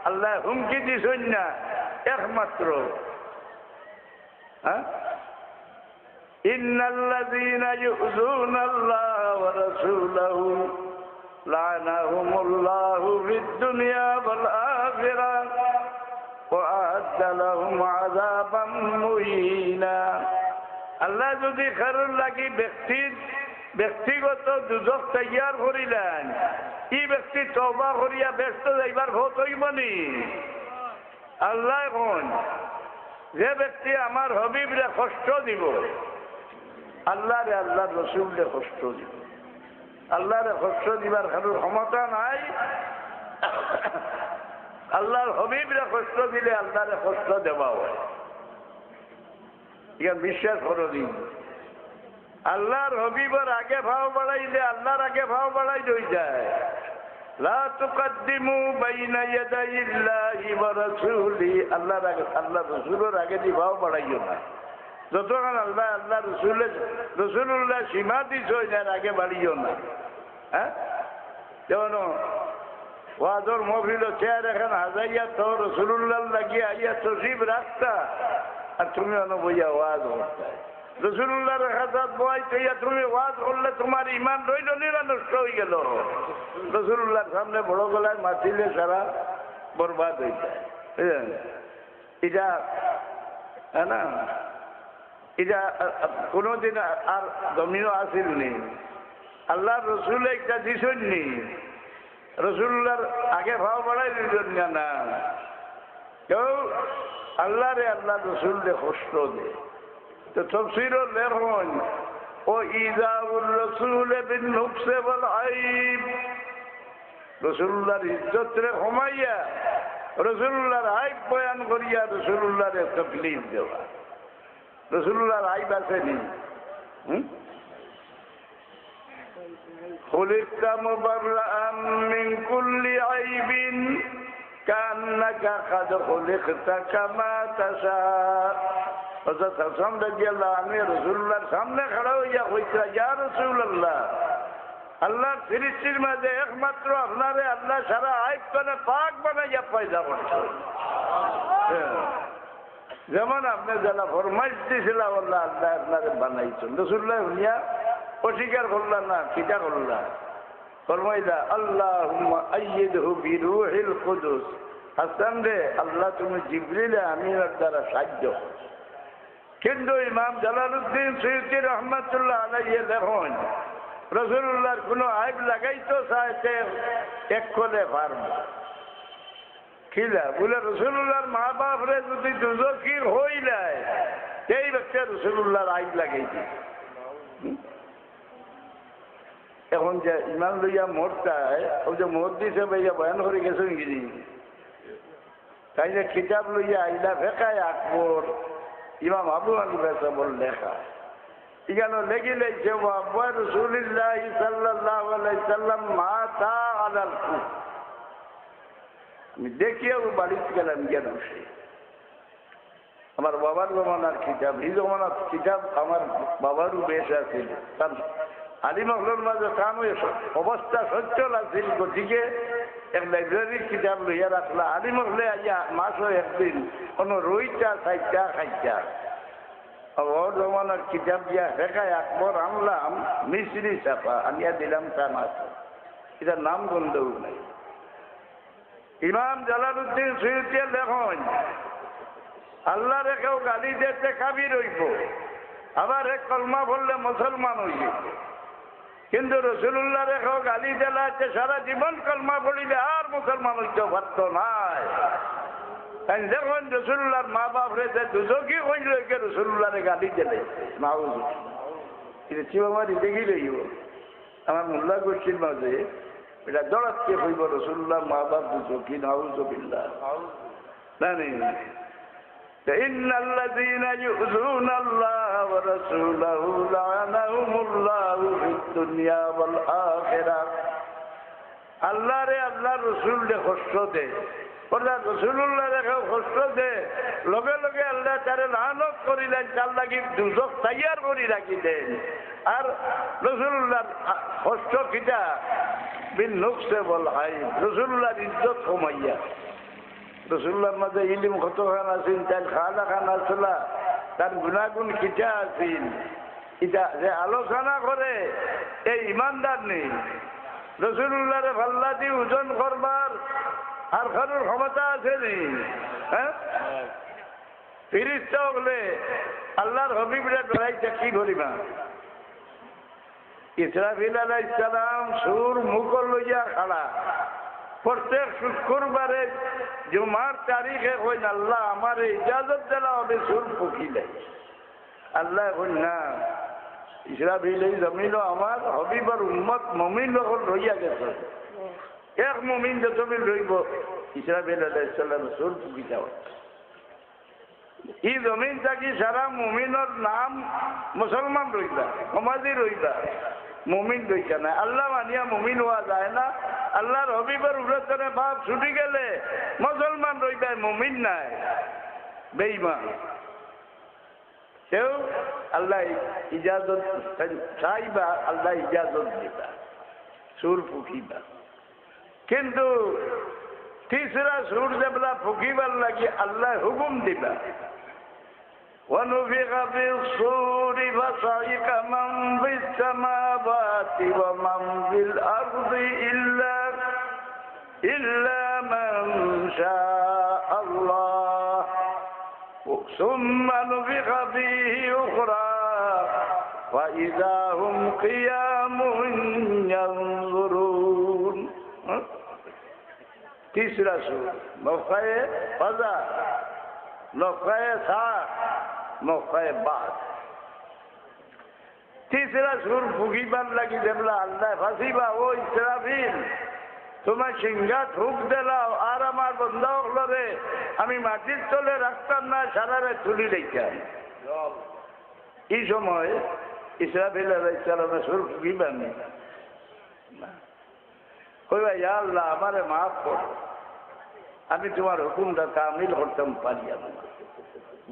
আল্লাহ হুমকি দিছেন না একমাত্র ইন্নাল্লাযীনা ইউযুনাল্লাহা ওয়া রাসূলাহু লা'নাহুমুল্লাহু ফিদ-দুনিয়া ওয়াল আখিরাহ ওয়া আ'আদ্দা লাহুম আযাবাম মুহিনা। আল্লাহ যদি খারুর লাগি ব্যক্তিগত দুজক তৈয়ার করিলেন, ই ব্যক্তি তওবা করিয়া ব্যস্ত যাইবার ভোট হইবনি। আল্লাহ কোন যে ব্যক্তি আমার হবিবরে কষ্ট দিব, আল্লাহরে আল্লাহ রসুলরে কষ্ট দিব। আল্লাহরে কষ্ট দিবার কারোর ক্ষমতা নাই। আল্লাহর হবিবরে কষ্ট দিলে আল্লাহরে কষ্ট দেওয়া হয়। ইয়া বিশ্বাস করো দিন আল্লাহর হবিবর আগে ভাও বাড়াইলে আল্লাহর আগে ভাও বাড়াই হয়ে যায়। লা তুকদ্দিমু বাইনা ইয়াদাইল্লাহি ওয়া রাসূলি, আল্লাহর আগে আল্লাহ রাসূলের আগে দি ভাও বাড়াইও না। যতক্ষণ আল্লাহ আল্লাহ রসুল্লাহ সীমা দিছ এর আগে বাড়িও না। হ্যাঁ যেমন ওয়াজর মহফিল চেয়ার এখন হাজাইয়া তো রসুল্লাহ লাগিয়ে আইয়া তসিব রাস্তা আর তুমি বইয়া ওয়াজ করতে রসুল্লাহর হাজাত বয় তৈয়া তুমি ওয়াজ করলে তোমার ইমান রইল না নষ্ট হয়ে গেল। রসুল্লাহর সামনে বড় গলায় মাতিলে সারা বরবাদ হয়ে যায়। বুঝলেন এটা হ্যাঁ না, এটা কোনোদিন আর জমিও আসিল নি। আল্লাহ রসুল একটা দিছেন নি, রসুল্লাহর আগে ভাও বাড়াই দিলেন না। কেউ আল্লাহরে আল্লাহ রসুলরে কষ্ট দে তো তফসির লেখন ও ইজাউর রসুল বিন নুকসে ওয়াল আইব, রসুল্লাহর ইজ্জতরে কমাইয়া রসুল্লাহর আইব বয়ান করিয়া রসুল্লাহরে তকলিফ দেওয়া। রসুল্লাহর আইব আছে নি? খুলিকতা মুবাররাআন মিন কুল্লি আইবিন কান্নাকা কাদ খুলিকতা কামা তাশা। হযরত হাসান রাদিয়াল্লাহু আনহু রাসূলুল্লাহর সামনে খাড়া হইয়া কইতা, ইয়া রাসূলুল্লাহ, আল্লাহর সৃষ্টির মাঝে একমাত্র আপনারে আল্লাহ সারা আইব করে পাক বানাইয়া পয়দা করছে। যেমন আপনি যারা ফরমাইশ দিয়েছিলেন আল্লাহ আল্লাহ আপনারে বানাইছেন। রাসূলুল্লাহ শুনিয়া অস্বীকার করলেন না, কিটা করলেন? ফরমাইলা আল্লাহুম্মা আইয়িদহু বিরূহিল কুদুস, হাসান রে আল্লাহ তুমি জিবরিল আমিনের দ্বারা সাহায্য। কিন্তু ইমাম জালালউদ্দিন সুয়ুতী রহমাতুল্লাহ আলাইহি দেখুন রাসূলুল্লাহর কোনো আইব লাগাইতো চাইতে এক কোলে পারব খিলা বলে রাসূলুল্লাহর মা বাপরে যদি দুজকি হই যায় সেই ব্যক্তি রাসূলুল্লাহর আইব লাগাইছে। এখন যে ইমান লইয়া মরতায় ওই যে মসজিদ সে ভাইয়া বয়ান করে গেছেন গিরি তাই যে কিতাব লইয়া আইলা ফেকায় আকবর ইমাম আবু হানিফা সাহেবের লেখা এখানে লেগে লেগেছে ওয়া রাসূলুল্লাহ সাল্লাল্লাহু আলাইহি সাল্লাম মাতা আলাল কুফর। আমি দেখিয়ে বাড়িতে গেলাম গিয়ে বসে আমার বাবার জমানার কিতাব, এই জমানার কিতাব আমার বাবারও বেশ আছিল। তার আলিমহলের মাঝে কাম অবস্থা সচ্ছল আছিল, গতিকে এক লাইব্রেরির কিতাব লইয়া রাখলা। আলিমহলে আইয়া মাসও একদিন কোনো রইটা সাইটা খাইটা ওর জমানার কিতাব দিয়া শেখায় আকবর আনলাম মিশ্রি চাপা আনিয়া দিলাম টানাতে, এটার নাম গন্ধও নাই। ইমাম জালালউদ্দিন সুয়ুতিয়ে লেখন আল্লাহ রেখেও গালি দিতে কাবির হইব, আবার এক কলমা বললে মুসলমান হইব। কিন্তু রসুল্লাহ রেখেও গালি দিলা সারা জীবন কলমা পড়িলে আর মুসলমান হইতে পারত নাই। তাই দেখুন রসুল্লাহর মা বাপ রেছে দুজকি হইল রসুল্লাহরে গালি দিলে মাউজ চিবামারি দেখি রইব। আমার মোল্লা গোষ্ঠীর মাঝে এটা দৌড়াচ্ছে হইব রসুল্লাহর মা বাপ দুজকি নাউজুবিল্লাহ জানি। إن الذين يؤذون الله ورسوله لعنهم الله في الدنيا والآخرة। আল্লাহ রে আল্লাহ রসুল রে কষ্ট দে, ওরা রসুল্লাহ রেখে কষ্ট দে, লগে লগে আল্লাহ তারে লানত করিলেন, তার লাগি দুজক তৈয়ার করি রাখি দেন। আর রসুল্লাহর কষ্ট কিটা বিন নুকসে বল হাই, রসুল্লাহর ইজ্জত কমাইয়া। রসুল্লাহর মাঝে ইলিম কতখান আছিল, তার খানা খান আসলা, তার গুণাগুণ কিটা আছিল, এটা যে আলোচনা করে এই ইমানদার নেই। রসুল্লাহরে ভাল্লা দি ওজন করবার আর কারোর ক্ষমতা আছে নি? হ্যাঁ, ফিরিস্তা হলে আল্লাহর হবিবরে ডরাইতে কি করিবা? ইসরাফিল আলাইহিস সালাম সুর মুখ লইয়া খাড়া, প্রত্যেক শুক্রবারে জুমার তারিখে কইন আল্লাহ আমার ইজাজত দিলা হবে সুর ফুকিলে। আল্লাহ কইন না, ইসরাফিল এই জমিন আমার হবিবর উম্মত মুমিন লোক রইয়া গেছে, এক মুমিন যে জমিন রইব ইসরাফিল আলাইহিস সালাম সুর ফুকি যাওয়া। এই জমিন থাকি সারা মুমিনের নাম মুসলমান রইবা, সমাজি রইবা, মুমিন রইকা না। আল্লাহ মানিয়া মুমিন হওয়া যায় না। আল্লাহর হবিবের উল্লেখনে বাপ ছুটি গেলে মুসলমান রইবা, মুমিন নাই, বেঈমান। কেউ আল্লাহ ইজাজত চাইবা, আল্লাহ ইজাজত দিবা, সুর ফুকিবা। কিন্তু তিসরা সুর যেগুলা ফুকিবার লাগে আল্লাহ হুকুম দিবা। ونفخ في الصور فصعق من في السماوات ومن في الأرض إلا من شاء الله ثم نفخ فيه أخرى وإذا هم قيام ينظرون। तीसरा सुर मौक़े फ़ज़ा, मौक़े साक़, मौक़े बात। तीसरा सुर फुकीबार लगी जबला अल्लाह फासिबा ओ इस्राफिल তোমার সিংহাত হুক দিলাও আর আমার বন্ধা হলরে আমি মাটির তলে রাখতাম না, সারারে তুলি রেখাম। এই সময় ইসরাফিল আলাইহিস সালামের সুর ফুকিবার নেই, কইবা ইয়া আল্লাহ আমারে মাফ কর, আমি তোমার হুকুমটা তামিল করতাম পারি না।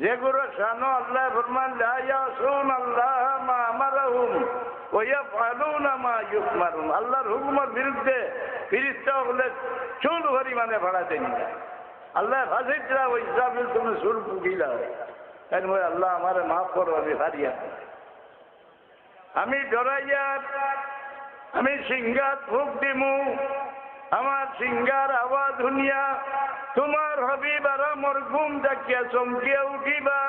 যেগুলো শানো আল্লাহ ফরমান লা ইয়াসুন আল্লাহ মা আমারহুম ওয়া ইয়াফআলুনা মা ইউমারুন। আল্লাহর হুকুমের বিরুদ্ধে ফেরেশতা হলে চুল ভরি মানে ভাড়া দেন না। আল্লাহ ফাজিলরা ওই ইসরাফিল তুমি সুর ফুকিলাও, কেন ওই আল্লাহ আমারে মাফ করো, আমি পারি না। আমি ডরাইয়া আমি সিংহাত ফুক দিমু, আমার সিংহার আওয়াজ শুনিয়া তোমার হবিব আর আমার ঘুম দেখিয়া চমকিয়া উঠিবা।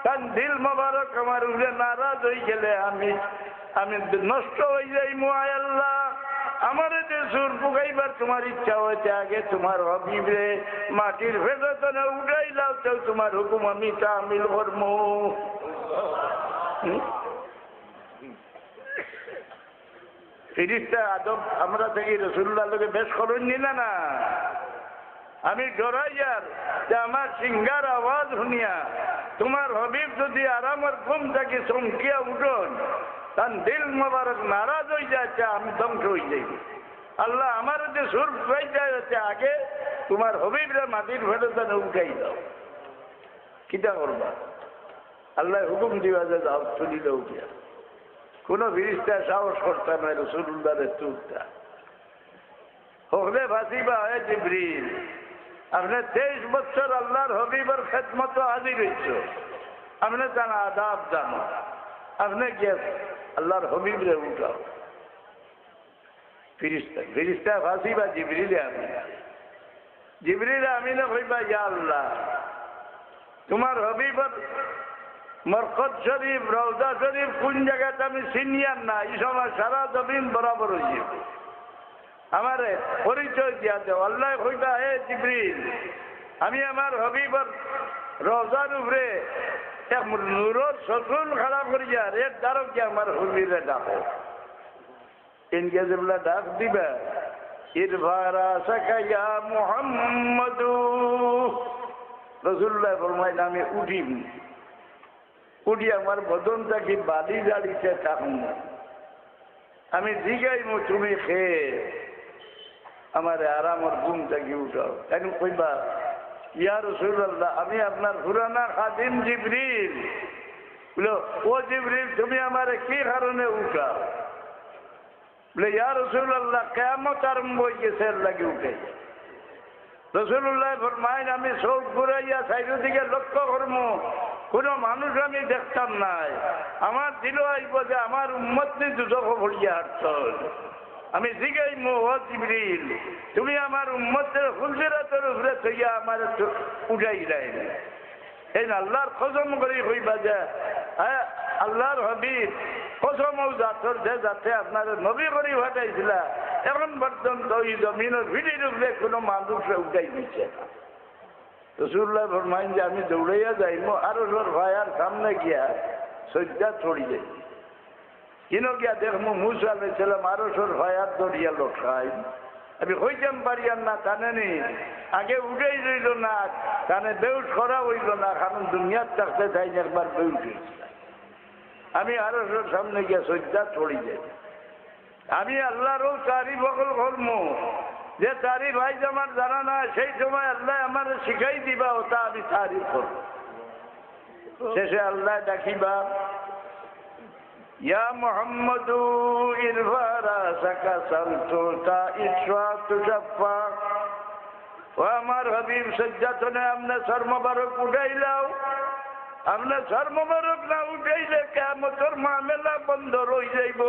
কারণ দিল মোবারক আমার উঠে নারাজ হয়ে গেলে আমি নষ্ট হয়ে যাই। মুআয় আল্লাহ আমার যে সুর ফুকাইবার তোমার ইচ্ছা হয়েছে, আগে তোমার হবিবে মাটির ভেতরে উঠাইলাও, তো তোমার হুকুম আমি তামিল করবো। ফিরিস্তা আদব আমরা থেকে রসুল্লাহ লোকে বেশ করেন নিলা না। আমি ডরাইয়ার যে আমার সিংহার আওয়াজ শুনিয়া তোমার হবিব যদি আরামের ঘুম থেকে চমকিয়া উঠন, তার দিল মোবারক নারাজ হয়ে যাচ্ছে, আমি ধ্বংস হয়ে যাই। আল্লাহ আমার যে সুর পাই যাচ্ছে, আগে তোমার হবিবরা মাটির ভেতরে উঠাই দাও। কিটা করবা? আল্লাহ হুকুম দিবা যে যাও তুলিল উঠিয়া। কোন ফিরিস্তা সাহস করতে না রসুল্লাহের চুপটা হলে ফাঁসিবা হয় জিবরিল। আপনি 23 বছর আল্লাহর হবিবের খেদমত হাজির হয়েছ, আপনি জানা আদাব জানো, আপনি গিয়ে আল্লাহর হবিবরে উঠাও। ফিরিস্তা ফিরিস্তা ফাঁসি বা জিবরিলে আমি জিবরিলে আমি না কইবা ইয়া আল্লাহ তোমার হবিবর মরকত শরীফ রওজা শরীফ কোন জায়গাতে আমি সিনিয়র না, এই সময় সারা জমিন বরাবর হয়েছে, আমারে পরিচয় দিয়া দেও। আল্লাহ কইবা হে জিবরিল আমি আমার হবিবর রওজার উপরে এক নূরের সসুন খারাপ করিয়া রেট দ্বারক গিয়ে আমার হবিবরে ডাকো। ইনকে যেগুলা ডাক দিবা ইরফারা সাকাইয়া মুহাম্মাদু, রাসূলুল্লাহ ফরমাইলেন আমি উঠি আমার বদন থাকি বালি জাড়িতে থাকুন, আমি জিগাইমু তুমি খেয়ে আমার আরামর ঘুম থাকি উঠাও। কেন কইবা ইয়া রাসূলুল্লাহ আমি আপনার পুরানা খাদিম জিবরিল, বলো ও জিবরিল তুমি আমারে কি কারণে উঠাও? বলে ইয়া রাসূলুল্লাহ কিয়ামত আরম্ভ হয়ে গেছে লাগি উঠে। রাসূলুল্লাহ ফরমাইন আমি চোখ ঘুরাইয়া চারিদিকে লক্ষ্য করবো, কোন মানুষ আমি দেখতাম নাই, আমার দিল আইব যে আমার উম্মত নি দুজখ ভরিয়া হাঁটত। আমি জিগাইমু ও জিবরিল তুমি আমার উম্মতের হুজরাতের উপরে থইয়া আমার উঠাইলাই। এই আল্লাহর কসম করে হইবা যে হ্যাঁ আল্লাহর হবিব কসম জাতর যে যাতে আপনার নবী করে পাঠাইছিল এখন পর্যন্ত এই জমিনের ভিড়ির উপরে কোনো মানুষ উঠাই দিচ্ছে না। রাসূলুল্লাহ ফরমাইন যে আমি দৌড়াইয়া যাইমো আরো ওর ভাইয়ার সামনে গিয়া সজ্জা ছড়ি যাই, কিনো গিয়া দেখমু মুসা আলাইহিস সালাম আরো ওর ভাইয়ার দৌড়িয়া লটকাই। আমি হইতাম পারিয়ার না কানেনি আগে উঠেই রইল না, কানে বেউট করা হইল না, কারণ দুনিয়ার থাকতে চাই একবার বেউট হয়েছিল। আমি আরো ওর সামনে গিয়া সজ্জা ছড়ি যাই। আমি আল্লাহরও তারিফ করবো যে তারিফ ভাই আমার জানা না, সেই সময় আল্লাহ আমার শিখাই দিবা ওটা আমি তারিফ করব। শেষে আল্লাহ ডাকিবা ইয়া মুহাম্মাদু ইরফারা সাকা সালতুতা ইশওয়া তুশাফা, ও আমার হাবিব সজ্জাতনে আমনে সর মোবারক উঠাইলাও, আমনে সর মোবারক না উঠাইলে কিয়ামতের মামলা বন্ধ রই যাইব।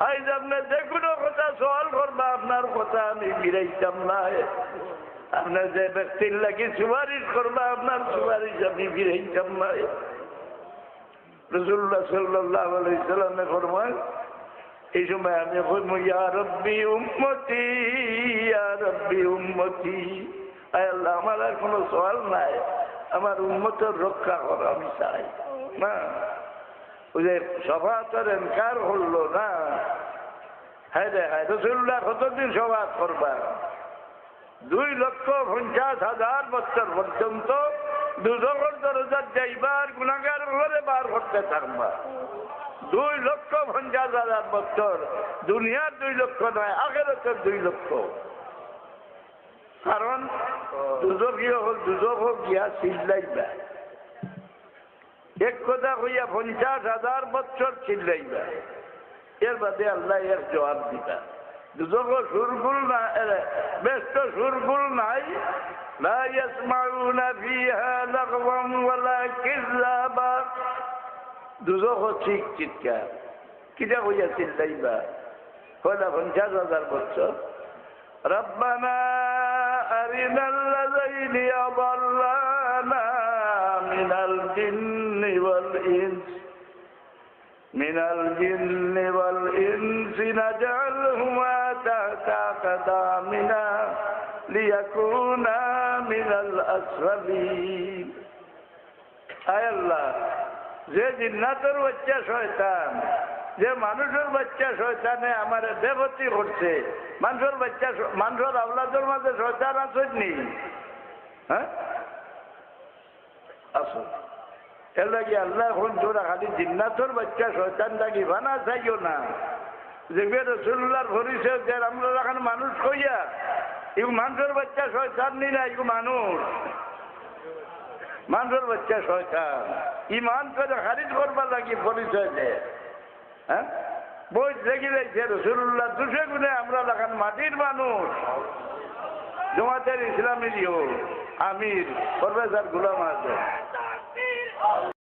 আজ আপনি যে কোনো কথা সওয়াল করবা আপনার কথা আমি ফিরাইতাম না, আপনার যে ব্যক্তির লাগি সুপারিশ করবা আপনার সুপারিশ আমি ফিরাইতাম না। রাসূলুল্লাহ সাল্লাল্লাহু আলাইহি সাল্লামে ফরমান এই সময় আমি বলবো ইয়া রব্বি উম্মতি ইয়া রব্বি উম্মতি, আয় আল্লাহ আমার আর কোনো সওয়াল নাই, আমার উম্মতের রক্ষা করা আমি চাই না। ওই যে সভাতের এনকার হলো না, হ্যাঁ রে হ্যাঁ রাসূলুল্লাহ কতদিন সভাত করবা? 2,50,000 বছর পর্যন্ত দুজকের দরজার যাইবার গুনাহগার ঘরে বার করতে থাকবা। 2,50,000 বছর, দুনিয়ার 2 লক্ষ নয়, আখিরাতের 2 লক্ষ। কারণ দুজক গিয়া চিল্লাইবা, এক কথা কইয়া 50,000 বছর চিল্লাইবা, এর বাদে আল্লাহ এর জবাব দিবা। দুজক সুরগুল না ব্যস্ত সুরগুল নাই, লা ইয়াসমাউনা ফিহা লাগওয়ান ওয়ালা কিযাবা, দুজক ঠিক চিৎকার কিটা কইয়া চিল্লাইবা কয়লা 50,000 বছর। রব্বানা আরিনাল্লাযাইনি আযাল্লানা মিনাল জিন্নি ওয়াল ইনস নাজআলহুমা তাহতা আকদামিনা লিয়াকুনা মিনাল আসফালিন। আয় আল্লাহ, যে জিন্নাতের বাচ্চা শয়তান, যে মানুষের বাচ্চা শয়তানে আমার দেবতী করছে, মানুষের বাচ্চা মানুষের আওলাদের মাঝে শয়তান আসেনি? হ্যাঁ আসো, এর লাগে আল্লাহ এখন জোড়া খালি জিন্নাতর বাচ্চা শয়তান লাগি বানা চাইও না। দেখবে রাসূলুল্লাহর পরিচয় দেন আমরা এখন মানুষ কইয়া এগুলো মানুষের বাচ্চা শয়তান নি না, এগুলো মানুষের বাচ্চা শয়তান। ইমান করে খারিজ করবার লাগি পরিচয় দেয়। হ্যাঁ বই দেখি দেখছে রাসূলুল্লাহ 200 গুণে আমরা লাগান মাটির মানুষ। জামাতের ইসলামী আমির প্রফেসর গোলাম আজম